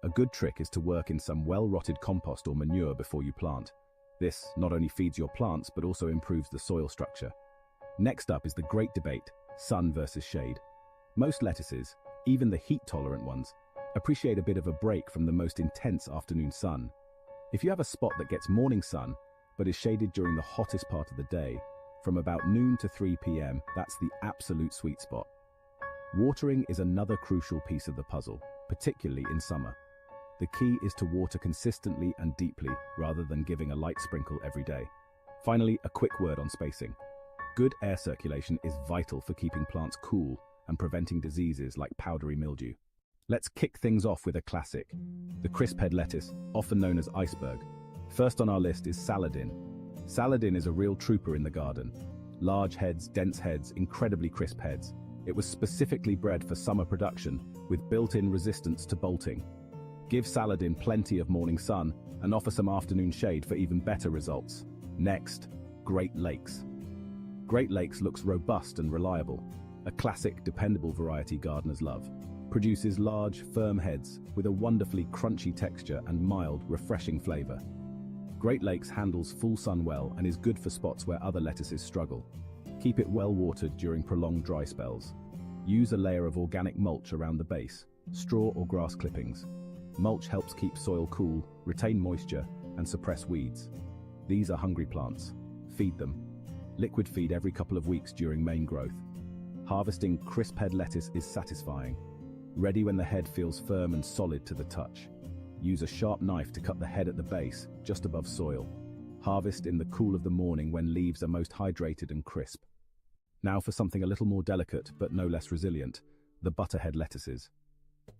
A: A good trick is to work in some well-rotted compost or manure before you plant. This not only feeds your plants, but also improves the soil structure. Next up is the great debate, sun versus shade. Most lettuces, even the heat-tolerant ones, appreciate a bit of a break from the most intense afternoon sun. If you have a spot that gets morning sun, but is shaded during the hottest part of the day, from about noon to 3 p.m., that's the absolute sweet spot. Watering is another crucial piece of the puzzle, particularly in summer. The key is to water consistently and deeply, rather than giving a light sprinkle every day. Finally, a quick word on spacing. Good air circulation is vital for keeping plants cool and preventing diseases like powdery mildew. Let's kick things off with a classic, the crisp head lettuce, often known as iceberg. First on our list is saladin. Saladin is a real trooper in the garden. Large heads, dense heads, incredibly crisp heads. It was specifically bred for summer production, with built-in resistance to bolting. Give saladin plenty of morning sun and offer some afternoon shade for even better results. Next, Great Lakes. Great Lakes looks robust and reliable. A classic, dependable variety gardeners love. Produces large, firm heads with a wonderfully crunchy texture and mild, refreshing flavor. Great Lakes handles full sun well and is good for spots where other lettuces struggle. Keep it well watered during prolonged dry spells. Use a layer of organic mulch around the base, straw or grass clippings. Mulch helps keep soil cool, retain moisture, and suppress weeds. These are hungry plants. Feed them. Liquid feed every couple of weeks during main growth. Harvesting crisp head lettuce is satisfying. Ready when the head feels firm and solid to the touch. Use a sharp knife to cut the head at the base, just above soil. Harvest in the cool of the morning when leaves are most hydrated and crisp. Now for something a little more delicate but no less resilient, the butterhead lettuces.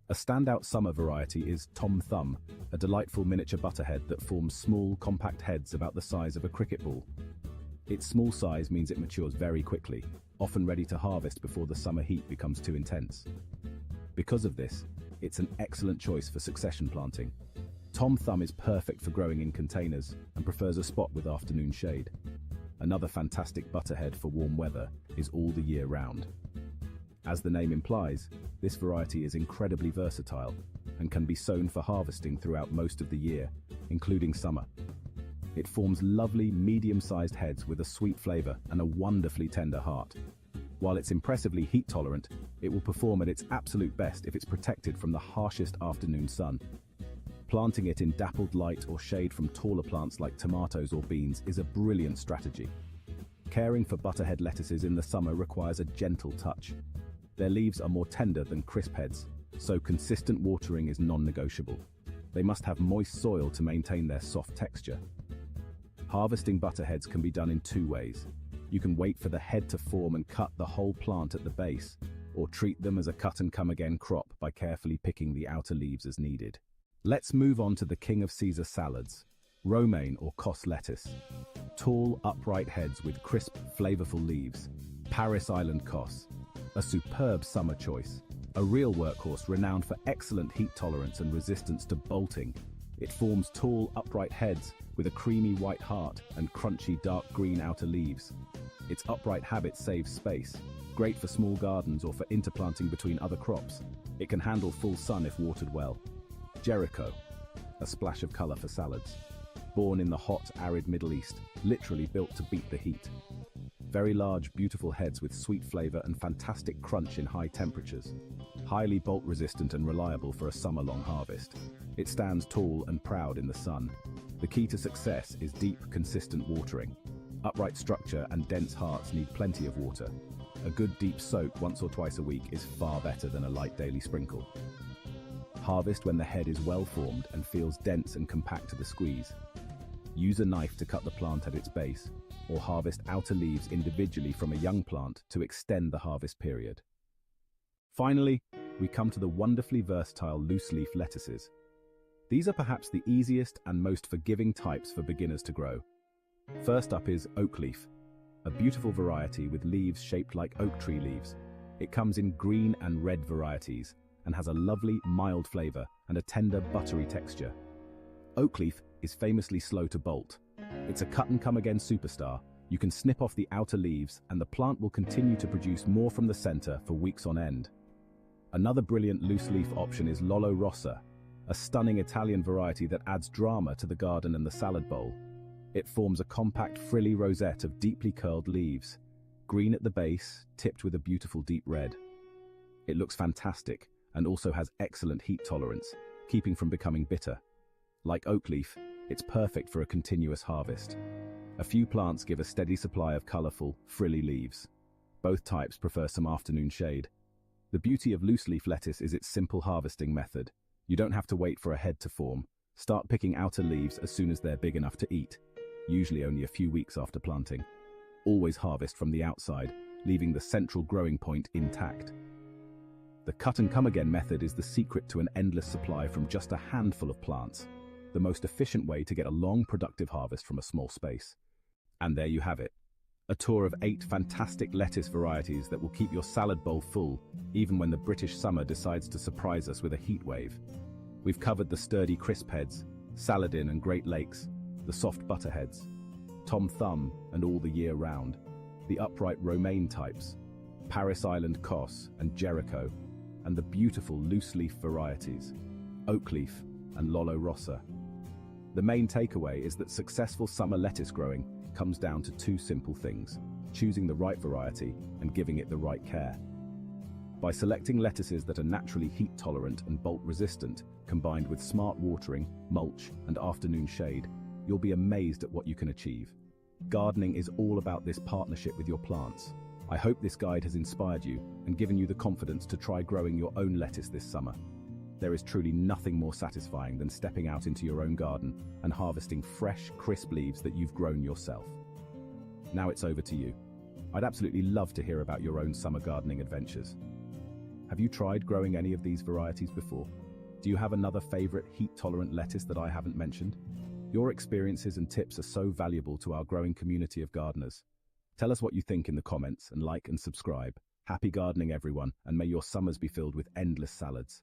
A: A standout summer variety is Tom Thumb, a delightful miniature butterhead that forms small, compact heads about the size of a cricket ball. Its small size means it matures very quickly, often ready to harvest before the summer heat becomes too intense. Because of this, it's an excellent choice for succession planting. Tom Thumb is perfect for growing in containers and prefers a spot with afternoon shade. Another fantastic butterhead for warm weather is all the year round. As the name implies, this variety is incredibly versatile and can be sown for harvesting throughout most of the year, including summer. It forms lovely, medium-sized heads with a sweet flavor and a wonderfully tender heart. While it's impressively heat-tolerant, it will perform at its absolute best if it's protected from the harshest afternoon sun. Planting it in dappled light or shade from taller plants like tomatoes or beans is a brilliant strategy. Caring for butterhead lettuces in the summer requires a gentle touch. Their leaves are more tender than crisp heads, so consistent watering is non-negotiable. They must have moist soil to maintain their soft texture. Harvesting butterheads can be done in two ways. You can wait for the head to form and cut the whole plant at the base, or treat them as a cut-and-come-again crop by carefully picking the outer leaves as needed. Let's move on to the king of Caesar salads, romaine or Kos lettuce. Tall, upright heads with crisp, flavorful leaves. Paris Island Kos, a superb summer choice. A real workhorse renowned for excellent heat tolerance and resistance to bolting. It forms tall, upright heads with a creamy white heart and crunchy dark green outer leaves. Its upright habit saves space, great for small gardens or for interplanting between other crops. It can handle full sun if watered well. Jericho, a splash of color for salads. Born in the hot, arid Middle East, literally built to beat the heat. Very large, beautiful heads with sweet flavor and fantastic crunch in high temperatures. Highly bolt-resistant and reliable for a summer-long harvest. It stands tall and proud in the sun. The key to success is deep, consistent watering. Upright structure and dense hearts need plenty of water. A good deep soak once or twice a week is far better than a light daily sprinkle. Harvest when the head is well formed and feels dense and compact to the squeeze. Use a knife to cut the plant at its base, or harvest outer leaves individually from a young plant to extend the harvest period. Finally, we come to the wonderfully versatile loose-leaf lettuces. These are perhaps the easiest and most forgiving types for beginners to grow. First up is oak leaf, a beautiful variety with leaves shaped like oak tree leaves. It comes in green and red varieties and has a lovely, mild flavor and a tender, buttery texture. Oak leaf is famously slow to bolt. It's a cut-and-come-again superstar. You can snip off the outer leaves and the plant will continue to produce more from the center for weeks on end. Another brilliant loose-leaf option is Lollo Rossa, a stunning Italian variety that adds drama to the garden and the salad bowl. It forms a compact, frilly rosette of deeply curled leaves, green at the base, tipped with a beautiful deep red. It looks fantastic and also has excellent heat tolerance, keeping from becoming bitter. Like oak leaf, it's perfect for a continuous harvest. A few plants give a steady supply of colorful, frilly leaves. Both types prefer some afternoon shade. The beauty of loose-leaf lettuce is its simple harvesting method. You don't have to wait for a head to form. Start picking outer leaves as soon as they're big enough to eat, usually only a few weeks after planting. Always harvest from the outside, leaving the central growing point intact. The cut-and-come-again method is the secret to an endless supply from just a handful of plants, the most efficient way to get a long, productive harvest from a small space. And there you have it. A tour of 8 fantastic lettuce varieties that will keep your salad bowl full, even when the British summer decides to surprise us with a heat wave. We've covered the sturdy crisp heads, Saladin and Great Lakes, the soft butterheads, Tom Thumb and all the year round, the upright romaine types, Paris Island Kos and Jericho, and the beautiful loose-leaf varieties, oak leaf and Lollo Rossa. The main takeaway is that successful summer lettuce growing comes down to 2 simple things: choosing the right variety and giving it the right care. By selecting lettuces that are naturally heat tolerant and bolt resistant, combined with smart watering, mulch, and afternoon shade, you'll be amazed at what you can achieve. Gardening is all about this partnership with your plants. I hope this guide has inspired you and given you the confidence to try growing your own lettuce this summer. There is truly nothing more satisfying than stepping out into your own garden and harvesting fresh, crisp leaves that you've grown yourself. Now it's over to you. I'd absolutely love to hear about your own summer gardening adventures. Have you tried growing any of these varieties before? Do you have another favorite heat-tolerant lettuce that I haven't mentioned? Your experiences and tips are so valuable to our growing community of gardeners. Tell us what you think in the comments and like and subscribe. Happy gardening, everyone, and may your summers be filled with endless salads.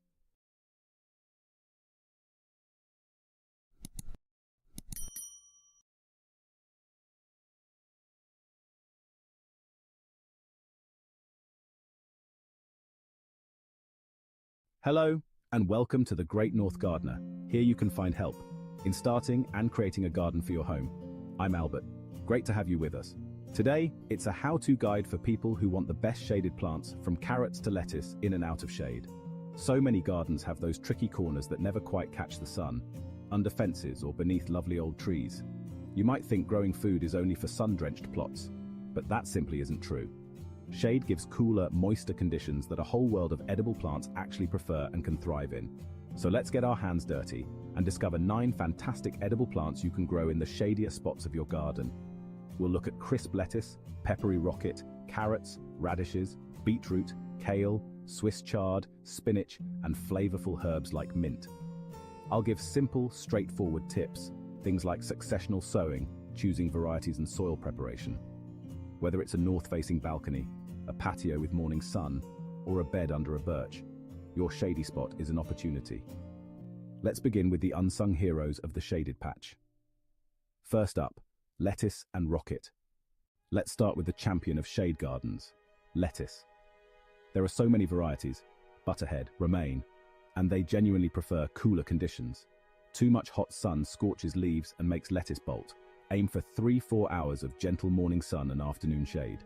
A: Hello, and welcome to the Great North Gardener. Here you can find help in starting and creating a garden for your home. I'm Albert. Great to have you with us. Today, it's a how-to guide for people who want the best shaded plants, from carrots to lettuce, in and out of shade. So many gardens have those tricky corners that never quite catch the sun, under fences or beneath lovely old trees. You might think growing food is only for sun-drenched plots, but that simply isn't true. Shade gives cooler, moister conditions that a whole world of edible plants actually prefer and can thrive in. So let's get our hands dirty and discover 9 fantastic edible plants you can grow in the shadier spots of your garden. We'll look at crisp lettuce, peppery rocket, carrots, radishes, beetroot, kale, Swiss chard, spinach, and flavorful herbs like mint. I'll give simple, straightforward tips, things like successional sowing, choosing varieties and soil preparation. Whether it's a north-facing balcony, a patio with morning sun, or a bed under a birch, your shady spot is an opportunity. Let's begin with the unsung heroes of the shaded patch. First up, lettuce and rocket. Let's start with the champion of shade gardens, lettuce. There are so many varieties, butterhead, romaine, and they genuinely prefer cooler conditions. Too much hot sun scorches leaves and makes lettuce bolt. Aim for 3-4 hours of gentle morning sun and afternoon shade.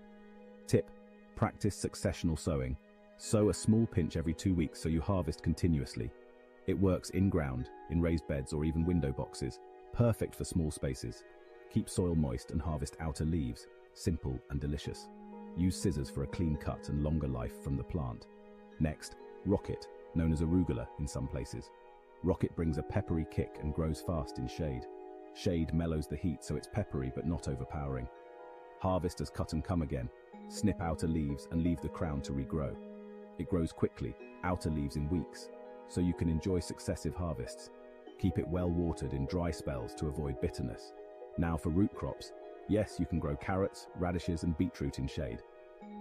A: Tip: practice successional sowing. Sow a small pinch every 2 weeks so you harvest continuously. It works in-ground, in raised beds or even window boxes. Perfect for small spaces. Keep soil moist and harvest outer leaves. Simple and delicious. Use scissors for a clean cut and longer life from the plant. Next, rocket, known as arugula in some places. Rocket brings a peppery kick and grows fast in shade. Shade mellows the heat so it's peppery but not overpowering. Harvest as cut and come again. Snip outer leaves and leave the crown to regrow. It grows quickly, outer leaves in weeks, so you can enjoy successive harvests. Keep it well watered in dry spells to avoid bitterness. Now for root crops. Yes, you can grow carrots, radishes and beetroot in shade.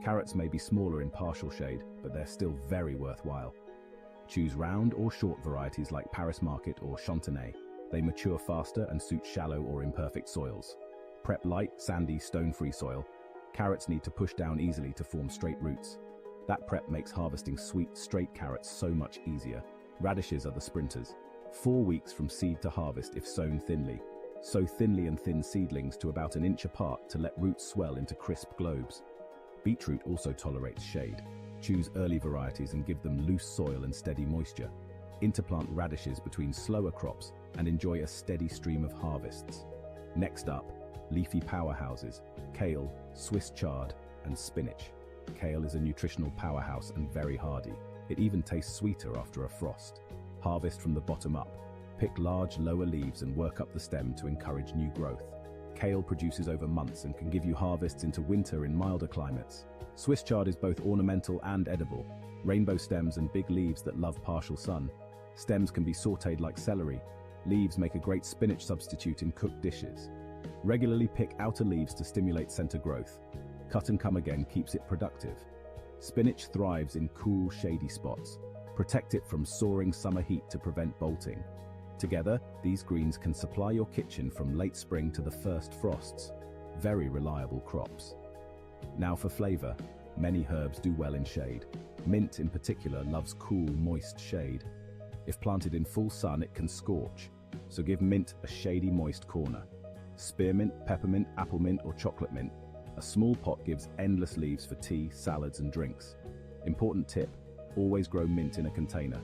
A: Carrots may be smaller in partial shade, but they're still very worthwhile. Choose round or short varieties like Paris Market or Chantenay. They mature faster and suit shallow or imperfect soils. Prep light, sandy, stone-free soil. Carrots need to push down easily to form straight roots. That prep makes harvesting sweet, straight carrots so much easier. Radishes are the sprinters. 4 weeks from seed to harvest if sown thinly. Sow thinly and thin seedlings to about 1 inch apart to let roots swell into crisp globes. Beetroot also tolerates shade. Choose early varieties and give them loose soil and steady moisture. Interplant radishes between slower crops and enjoy a steady stream of harvests. Next up, leafy powerhouses, kale, Swiss chard, and spinach. Kale is a nutritional powerhouse and very hardy. It even tastes sweeter after a frost. Harvest from the bottom up. Pick large, lower leaves and work up the stem to encourage new growth. Kale produces over months and can give you harvests into winter in milder climates. Swiss chard is both ornamental and edible. Rainbow stems and big leaves that love partial sun. Stems can be sautéed like celery. Leaves make a great spinach substitute in cooked dishes. Regularly pick outer leaves to stimulate center growth. Cut and come again keeps it productive. Spinach thrives in cool, shady spots. Protect it from soaring summer heat to prevent bolting. Together, these greens can supply your kitchen from late spring to the first frosts. Very reliable crops. Now for flavor. Many herbs do well in shade. Mint in particular loves cool, moist shade. If planted in full sun, it can scorch, so give mint a shady, moist corner. Spearmint, peppermint, apple mint, or chocolate mint. A small pot gives endless leaves for tea, salads, and drinks. Important tip: always grow mint in a container.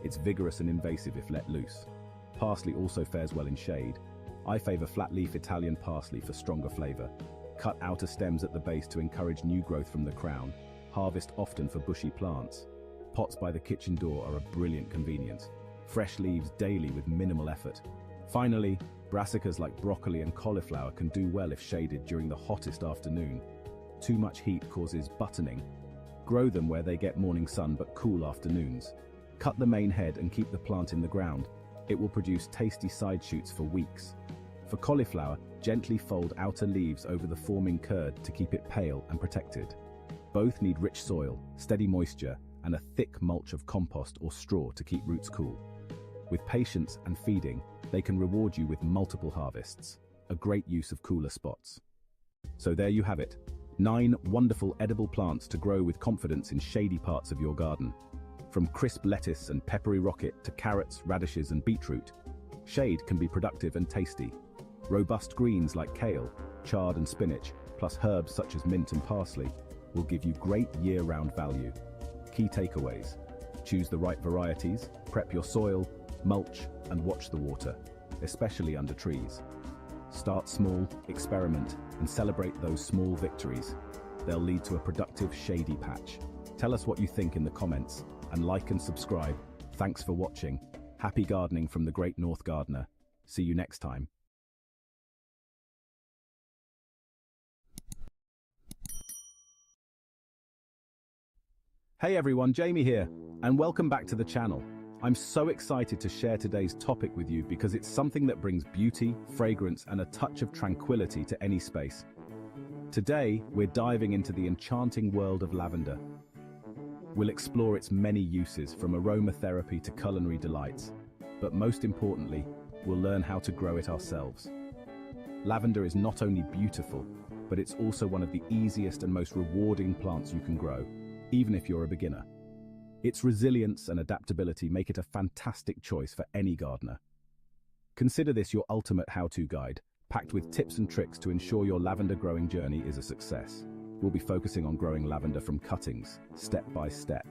A: It's vigorous and invasive if let loose. Parsley also fares well in shade. I favor flat-leaf Italian parsley for stronger flavor. Cut outer stems at the base to encourage new growth from the crown. Harvest often for bushy plants. Pots by the kitchen door are a brilliant convenience. Fresh leaves daily with minimal effort. Finally, brassicas like broccoli and cauliflower can do well if shaded during the hottest afternoon. Too much heat causes buttoning. Grow them where they get morning sun but cool afternoons. Cut the main head and keep the plant in the ground. It will produce tasty side shoots for weeks. For cauliflower, gently fold outer leaves over the forming curd to keep it pale and protected. Both need rich soil, steady moisture, and a thick mulch of compost or straw to keep roots cool. With patience and feeding, they can reward you with multiple harvests, a great use of cooler spots. So there you have it, 9 wonderful edible plants to grow with confidence in shady parts of your garden. From crisp lettuce and peppery rocket to carrots, radishes and beetroot, shade can be productive and tasty. Robust greens like kale, chard and spinach, plus herbs such as mint and parsley, will give you great year-round value. Key takeaways: choose the right varieties, prep your soil, mulch, and watch the water, especially under trees. Start small, experiment, and celebrate those small victories. They'll lead to a productive, shady patch. Tell us what you think in the comments, and like and subscribe. Thanks for watching. Happy gardening from the Great North Gardener. See you next time. Hey everyone, Jamie here, and welcome back to the channel. I'm so excited to share today's topic with you because it's something that brings beauty, fragrance, and a touch of tranquility to any space. Today, we're diving into the enchanting world of lavender. We'll explore its many uses, from aromatherapy to culinary delights, but most importantly, we'll learn how to grow it ourselves. Lavender is not only beautiful, but it's also one of the easiest and most rewarding plants you can grow, even if you're a beginner. Its resilience and adaptability make it a fantastic choice for any gardener. Consider this your ultimate how-to guide, packed with tips and tricks to ensure your lavender growing journey is a success. We'll be focusing on growing lavender from cuttings, step by step,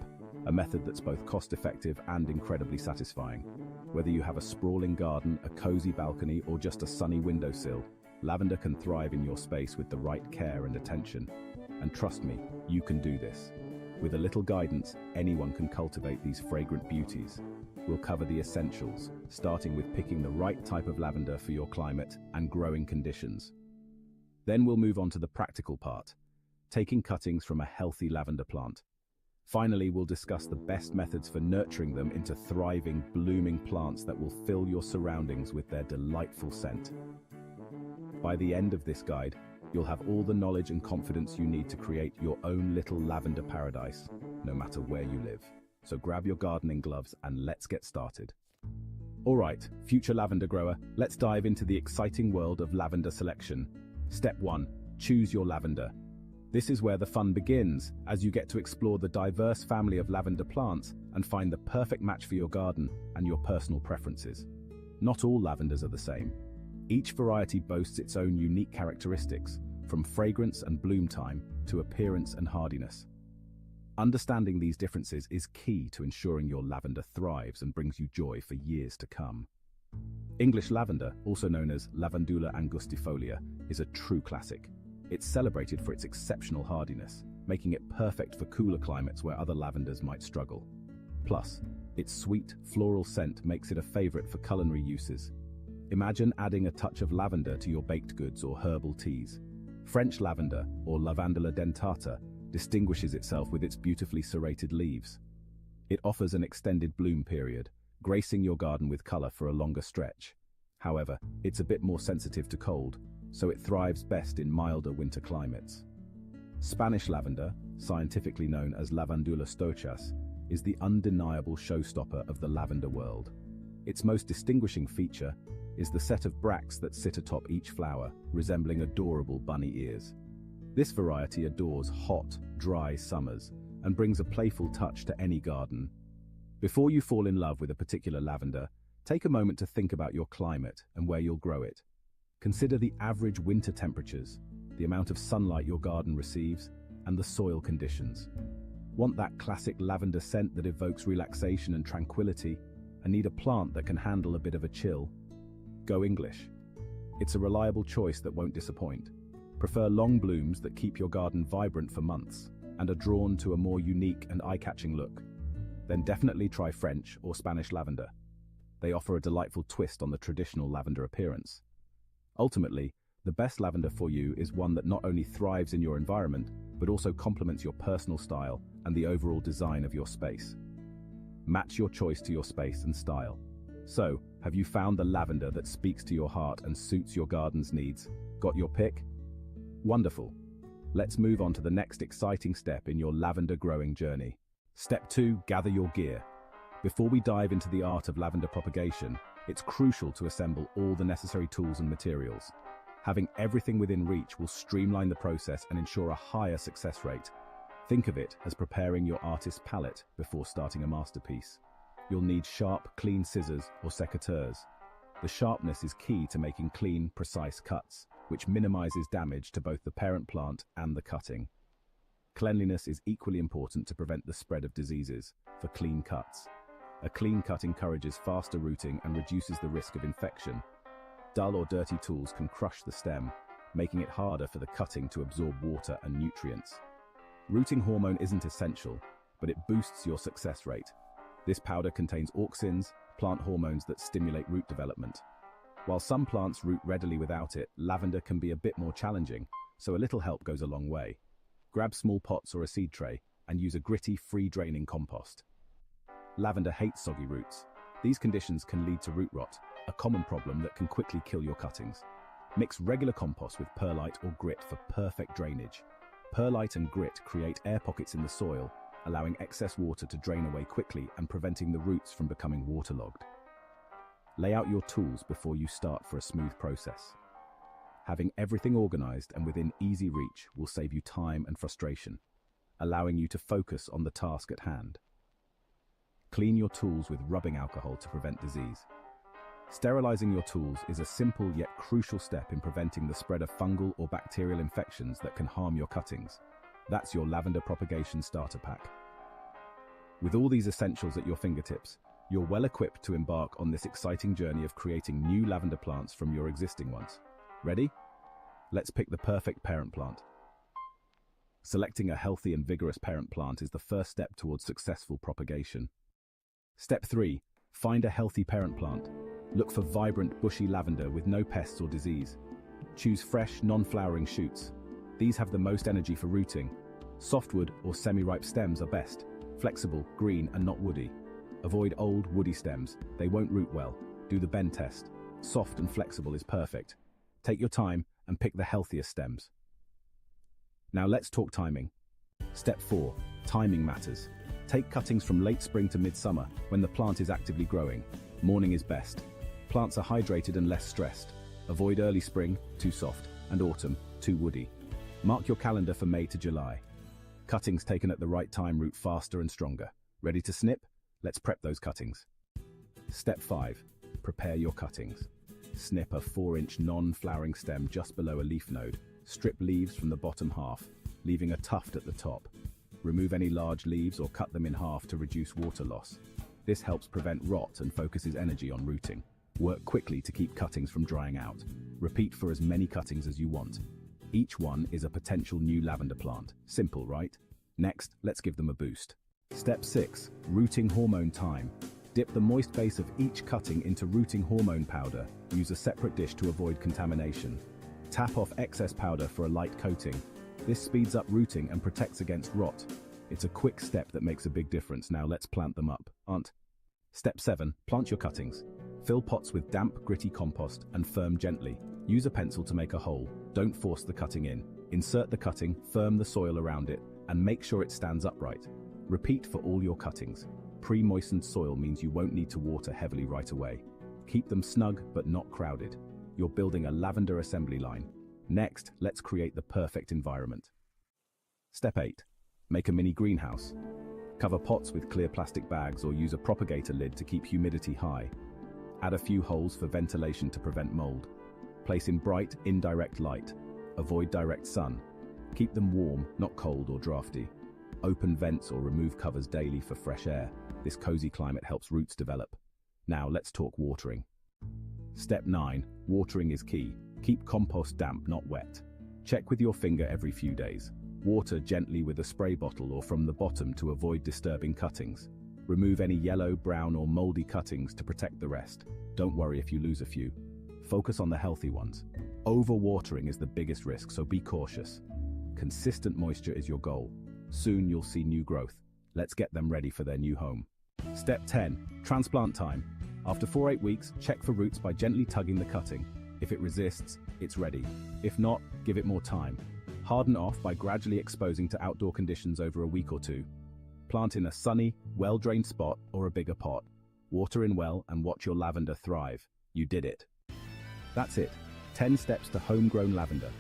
A: a method that's both cost-effective and incredibly satisfying. Whether you have a sprawling garden, a cozy balcony, or just a sunny windowsill, lavender can thrive in your space with the right care and attention. And trust me, you can do this. With a little guidance, anyone can cultivate these fragrant beauties. We'll cover the essentials, starting with picking the right type of lavender for your climate and growing conditions. Then we'll move on to the practical part, taking cuttings from a healthy lavender plant. Finally, we'll discuss the best methods for nurturing them into thriving, blooming plants that will fill your surroundings with their delightful scent. By the end of this guide, you'll have all the knowledge and confidence you need to create your own little lavender paradise, no matter where you live. So grab your gardening gloves and let's get started. All right, future lavender grower, let's dive into the exciting world of lavender selection. Step 1, choose your lavender. This is where the fun begins, as you get to explore the diverse family of lavender plants and find the perfect match for your garden and your personal preferences. Not all lavenders are the same. Each variety boasts its own unique characteristics, from fragrance and bloom time to appearance and hardiness. Understanding these differences is key to ensuring your lavender thrives and brings you joy for years to come. English lavender, also known as Lavandula angustifolia, is a true classic. It's celebrated for its exceptional hardiness, making it perfect for cooler climates where other lavenders might struggle. Plus, its sweet, floral scent makes it a favorite for culinary uses. Imagine adding a touch of lavender to your baked goods or herbal teas. French lavender, or Lavandula dentata, distinguishes itself with its beautifully serrated leaves. It offers an extended bloom period, gracing your garden with color for a longer stretch. However, it's a bit more sensitive to cold, so it thrives best in milder winter climates. Spanish lavender, scientifically known as Lavandula stochas, is the undeniable showstopper of the lavender world. Its most distinguishing feature is the set of bracts that sit atop each flower, resembling adorable bunny ears. This variety adores hot, dry summers and brings a playful touch to any garden. Before you fall in love with a particular lavender, take a moment to think about your climate and where you'll grow it. Consider the average winter temperatures, the amount of sunlight your garden receives, and the soil conditions. Want that classic lavender scent that evokes relaxation and tranquility, and need a plant that can handle a bit of a chill? Go English. It's a reliable choice that won't disappoint. Prefer long blooms that keep your garden vibrant for months and are drawn to a more unique and eye-catching look. then definitely try French or Spanish lavender. They offer a delightful twist on the traditional lavender appearance. Ultimately, the best lavender for you is one that not only thrives in your environment, but also complements your personal style and the overall design of your space. Match your choice to your space and style. So, have you found the lavender that speaks to your heart and suits your garden's needs? Got your pick? Wonderful. Let's move on to the next exciting step in your lavender growing journey. Step 2, gather your gear. Before we dive into the art of lavender propagation, it's crucial to assemble all the necessary tools and materials. Having everything within reach will streamline the process and ensure a higher success rate. Think of it as preparing your artist's palette before starting a masterpiece. You'll need sharp, clean scissors or secateurs. The sharpness is key to making clean, precise cuts, which minimizes damage to both the parent plant and the cutting. Cleanliness is equally important to prevent the spread of diseases. For clean cuts, a clean cut encourages faster rooting and reduces the risk of infection. Dull or dirty tools can crush the stem, making it harder for the cutting to absorb water and nutrients. Rooting hormone isn't essential, but it boosts your success rate. This powder contains auxins, plant hormones that stimulate root development. While some plants root readily without it, lavender can be a bit more challenging, so a little help goes a long way. Grab small pots or a seed tray and use a gritty, free-draining compost. Lavender hates soggy roots. These conditions can lead to root rot, a common problem that can quickly kill your cuttings. Mix regular compost with perlite or grit for perfect drainage. Perlite and grit create air pockets in the soil, allowing excess water to drain away quickly and preventing the roots from becoming waterlogged. Lay out your tools before you start for a smooth process. Having everything organized and within easy reach will save you time and frustration, allowing you to focus on the task at hand. Clean your tools with rubbing alcohol to prevent disease. Sterilizing your tools is a simple yet crucial step in preventing the spread of fungal or bacterial infections that can harm your cuttings. That's your lavender propagation starter pack. With all these essentials at your fingertips, you're well equipped to embark on this exciting journey of creating new lavender plants from your existing ones. Ready? Let's pick the perfect parent plant. Selecting a healthy and vigorous parent plant is the first step towards successful propagation. Step 3. Find a healthy parent plant. Look for vibrant, bushy lavender with no pests or disease. Choose fresh, non-flowering shoots. These have the most energy for rooting. Softwood or semi-ripe stems are best, flexible, green, and not woody. Avoid old, woody stems. They won't root well. Do the bend test. Soft and flexible is perfect. Take your time and pick the healthiest stems. Now let's talk timing. Step 4. Timing matters. Take cuttings from late spring to midsummer when the plant is actively growing. Morning is best. Plants are hydrated and less stressed. Avoid early spring, too soft, and autumn, too woody. Mark your calendar for May to July. Cuttings taken at the right time root faster and stronger. Ready to snip? Let's prep those cuttings. Step 5. Prepare your cuttings. Snip a 4-inch non-flowering stem just below a leaf node. Strip leaves from the bottom half, leaving a tuft at the top. Remove any large leaves or cut them in half to reduce water loss. This helps prevent rot and focuses energy on rooting. Work quickly to keep cuttings from drying out. Repeat for as many cuttings as you want. Each one is a potential new lavender plant. Simple, right? Next, let's give them a boost. Step 6. Rooting hormone time. Dip the moist base of each cutting into rooting hormone powder. Use a separate dish to avoid contamination. Tap off excess powder for a light coating. This speeds up rooting and protects against rot. It's a quick step that makes a big difference. Now let's plant them up. Step 7. Plant your cuttings. Fill pots with damp, gritty compost and firm gently. Use a pencil to make a hole. Don't force the cutting in. Insert the cutting, firm the soil around it, and make sure it stands upright. Repeat for all your cuttings. Pre-moistened soil means you won't need to water heavily right away. Keep them snug but not crowded. You're building a lavender assembly line. Next, let's create the perfect environment. Step 8. Make a mini greenhouse. Cover pots with clear plastic bags or use a propagator lid to keep humidity high. Add a few holes for ventilation to prevent mold. Place in bright, indirect light. Avoid direct sun. Keep them warm, not cold or drafty. Open vents or remove covers daily for fresh air. This cozy climate helps roots develop. Now let's talk watering. Step 9. Watering is key. Keep compost damp, not wet. Check with your finger every few days. Water gently with a spray bottle or from the bottom to avoid disturbing cuttings. Remove any yellow, brown, or moldy cuttings to protect the rest. Don't worry if you lose a few. Focus on the healthy ones. Overwatering is the biggest risk, so be cautious. Consistent moisture is your goal. Soon you'll see new growth. Let's get them ready for their new home. Step 10. Transplant time. After 4-8 weeks, check for roots by gently tugging the cutting. If it resists, it's ready. If not, give it more time. Harden off by gradually exposing to outdoor conditions over a week or two. Plant in a sunny, well-drained spot or a bigger pot. Water in well and watch your lavender thrive. You did it. That's it. 10 steps to homegrown lavender.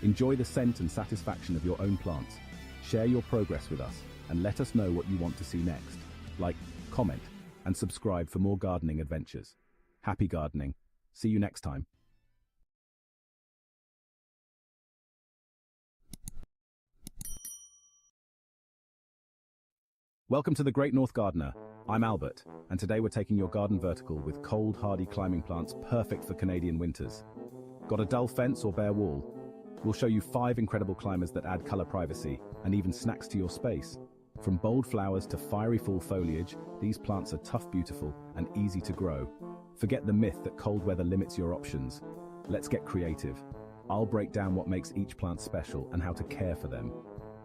A: Enjoy the scent and satisfaction of your own plants. Share your progress with us and let us know what you want to see next. Like, comment, and subscribe for more gardening adventures. Happy gardening. See you next time. Welcome to the Great North Gardener. I'm Albert, and today we're taking your garden vertical with cold, hardy climbing plants perfect for Canadian winters. Got a dull fence or bare wall? We'll show you 5 incredible climbers that add color, privacy, and even snacks to your space. From bold flowers to fiery fall foliage, these plants are tough, beautiful, and easy to grow. Forget the myth that cold weather limits your options. Let's get creative. I'll break down what makes each plant special and how to care for them.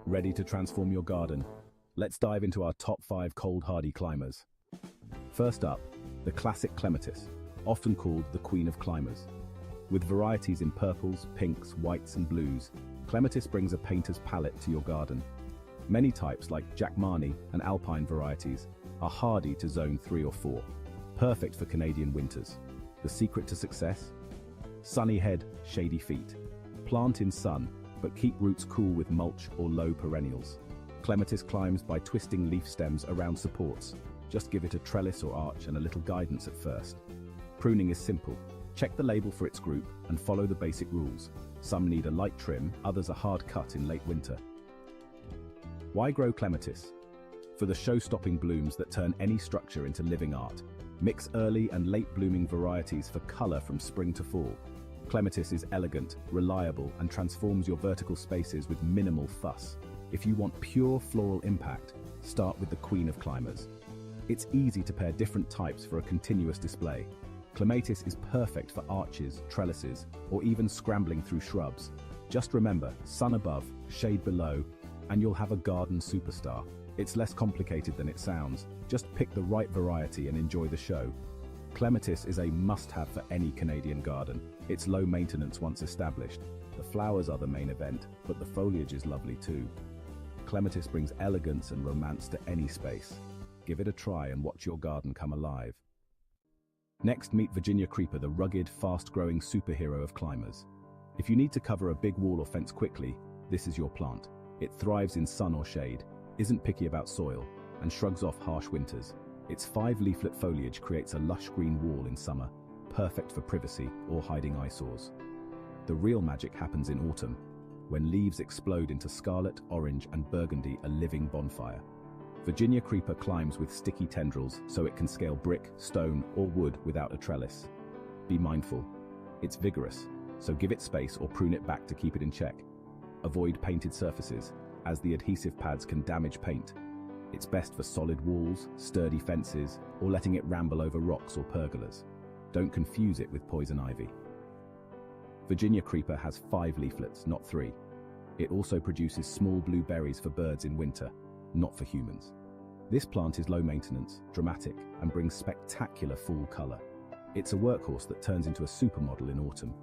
A: Ready to transform your garden? Let's dive into our top 5 cold hardy climbers. First up, the classic clematis, often called the Queen of Climbers. With varieties in purples, pinks, whites, and blues, clematis brings a painter's palette to your garden. Many types like Jackmani and Alpine varieties are hardy to zone 3 or 4, perfect for Canadian winters. The secret to success? Sunny head, shady feet. Plant in sun, but keep roots cool with mulch or low perennials. Clematis climbs by twisting leaf stems around supports. Just give it a trellis or arch and a little guidance at first. Pruning is simple. Check the label for its group and follow the basic rules. Some need a light trim, others a hard cut in late winter. Why grow clematis? For the show-stopping blooms that turn any structure into living art. Mix early and late blooming varieties for color from spring to fall. Clematis is elegant, reliable, and transforms your vertical spaces with minimal fuss. If you want pure floral impact, start with the Queen of Climbers. It's easy to pair different types for a continuous display. Clematis is perfect for arches, trellises, or even scrambling through shrubs. Just remember, sun above, shade below, and you'll have a garden superstar. It's less complicated than it sounds. Just pick the right variety and enjoy the show. Clematis is a must-have for any Canadian garden. It's low maintenance once established. The flowers are the main event, but the foliage is lovely too. Clematis brings elegance and romance to any space. Give it a try and watch your garden come alive. Next, meet Virginia Creeper, the rugged, fast-growing superhero of climbers. If you need to cover a big wall or fence quickly, this is your plant. It thrives in sun or shade, isn't picky about soil, and shrugs off harsh winters. Its 5-leaflet foliage creates a lush green wall in summer, perfect for privacy or hiding eyesores. The real magic happens in autumn, when leaves explode into scarlet, orange, and burgundy, a living bonfire. Virginia Creeper climbs with sticky tendrils so it can scale brick, stone, or wood without a trellis. Be mindful. It's vigorous, so give it space or prune it back to keep it in check. Avoid painted surfaces, as the adhesive pads can damage paint. It's best for solid walls, sturdy fences, or letting it ramble over rocks or pergolas. Don't confuse it with poison ivy. Virginia Creeper has 5 leaflets, not 3. It also produces small blue berries for birds in winter, not for humans. This plant is low maintenance, dramatic, and brings spectacular fall color. It's a workhorse that turns into a supermodel in autumn.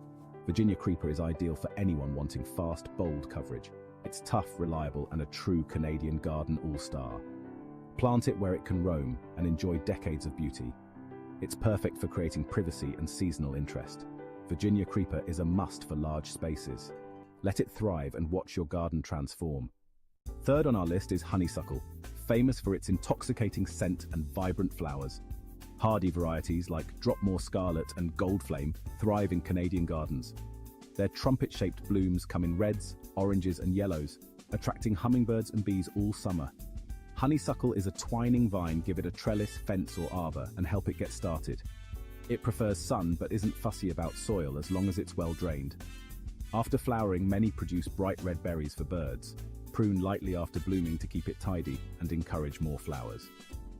A: Virginia Creeper is ideal for anyone wanting fast, bold coverage. It's tough, reliable, and a true Canadian garden all-star. Plant it where it can roam and enjoy decades of beauty. It's perfect for creating privacy and seasonal interest. Virginia Creeper is a must for large spaces. Let it thrive and watch your garden transform. Third on our list is honeysuckle, famous for its intoxicating scent and vibrant flowers. Hardy varieties like Dropmore Scarlet and Goldflame thrive in Canadian gardens. Their trumpet-shaped blooms come in reds, oranges, and yellows, attracting hummingbirds and bees all summer. Honeysuckle is a twining vine. Give it a trellis, fence, or arbor and help it get started. It prefers sun but isn't fussy about soil as long as it's well drained. After flowering, many produce bright red berries for birds. Prune lightly after blooming to keep it tidy and encourage more flowers.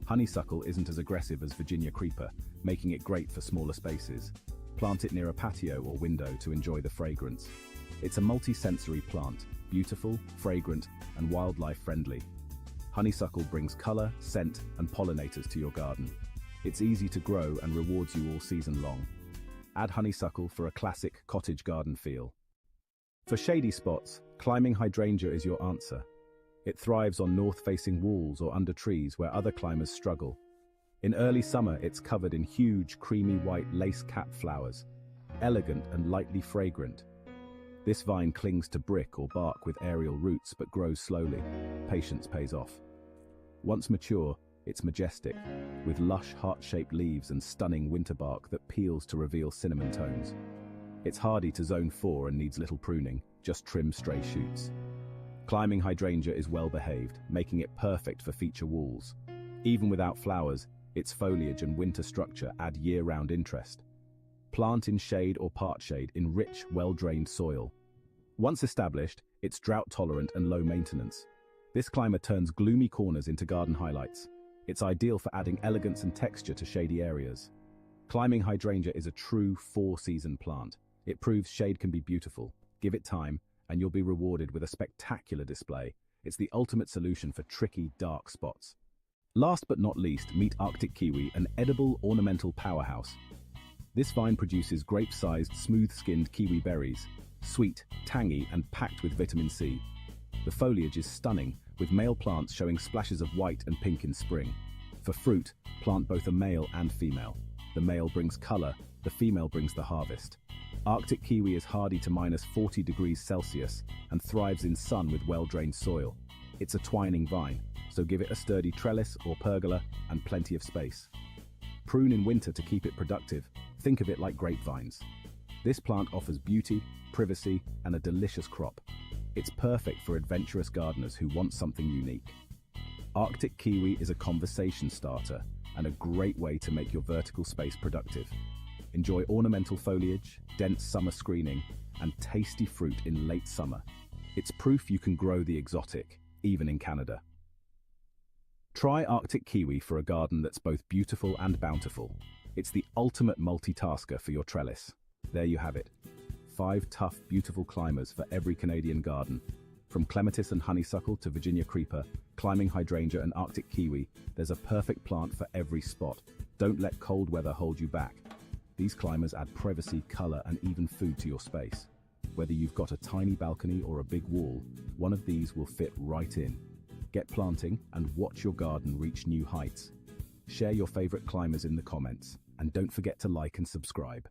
A: Honeysuckle isn't as aggressive as Virginia creeper, making it great for smaller spaces. Plant it near a patio or window to enjoy the fragrance. It's a multi-sensory plant, beautiful, fragrant, and wildlife friendly. Honeysuckle brings color, scent, and pollinators to your garden. It's easy to grow and rewards you all season long. Add honeysuckle for a classic cottage garden feel. For shady spots, climbing hydrangea is your answer. It thrives on north-facing walls or under trees where other climbers struggle. In early summer, it's covered in huge, creamy white lace-capped flowers, elegant and lightly fragrant. This vine clings to brick or bark with aerial roots but grows slowly. Patience pays off. Once mature, it's majestic, with lush, heart-shaped leaves and stunning winter bark that peels to reveal cinnamon tones. It's hardy to zone 4 and needs little pruning, just trim stray shoots. Climbing hydrangea is well behaved, making it perfect for feature walls. Even without flowers, its foliage and winter structure add year-round interest. Plant in shade or part shade in rich, well-drained soil. Once established, it's drought-tolerant and low maintenance. This climber turns gloomy corners into garden highlights. It's ideal for adding elegance and texture to shady areas. Climbing hydrangea is a true 4-season plant. It proves shade can be beautiful. Give it time, and you'll be rewarded with a spectacular display. It's the ultimate solution for tricky, dark spots. Last but not least, meet Arctic kiwi, an edible, ornamental powerhouse. This vine produces grape-sized, smooth-skinned kiwi berries, sweet, tangy, and packed with vitamin C. The foliage is stunning, with male plants showing splashes of white and pink in spring. For fruit, plant both a male and female. The male brings color, the female brings the harvest. Arctic kiwi is hardy to -40 degrees Celsius and thrives in sun with well-drained soil. It's a twining vine, so give it a sturdy trellis or pergola and plenty of space. Prune in winter to keep it productive. Think of it like grapevines. This plant offers beauty, privacy, and a delicious crop. It's perfect for adventurous gardeners who want something unique. Arctic kiwi is a conversation starter and a great way to make your vertical space productive. Enjoy ornamental foliage, dense summer screening, and tasty fruit in late summer. It's proof you can grow the exotic, even in Canada. Try Arctic kiwi for a garden that's both beautiful and bountiful. It's the ultimate multitasker for your trellis. There you have it. 5 tough, beautiful climbers for every Canadian garden. From clematis and honeysuckle to Virginia creeper, climbing hydrangea and Arctic kiwi, there's a perfect plant for every spot. Don't let cold weather hold you back. These climbers add privacy, color, and even food to your space. Whether you've got a tiny balcony or a big wall, one of these will fit right in. Get planting and watch your garden reach new heights. Share your favorite climbers in the comments, and don't forget to like and subscribe.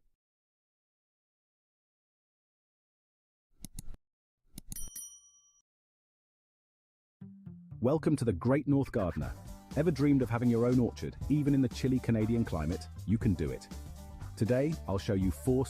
A: Welcome to the Great North Gardener. Ever dreamed of having your own orchard, even in the chilly Canadian climate? You can do it. Today, I'll show you 4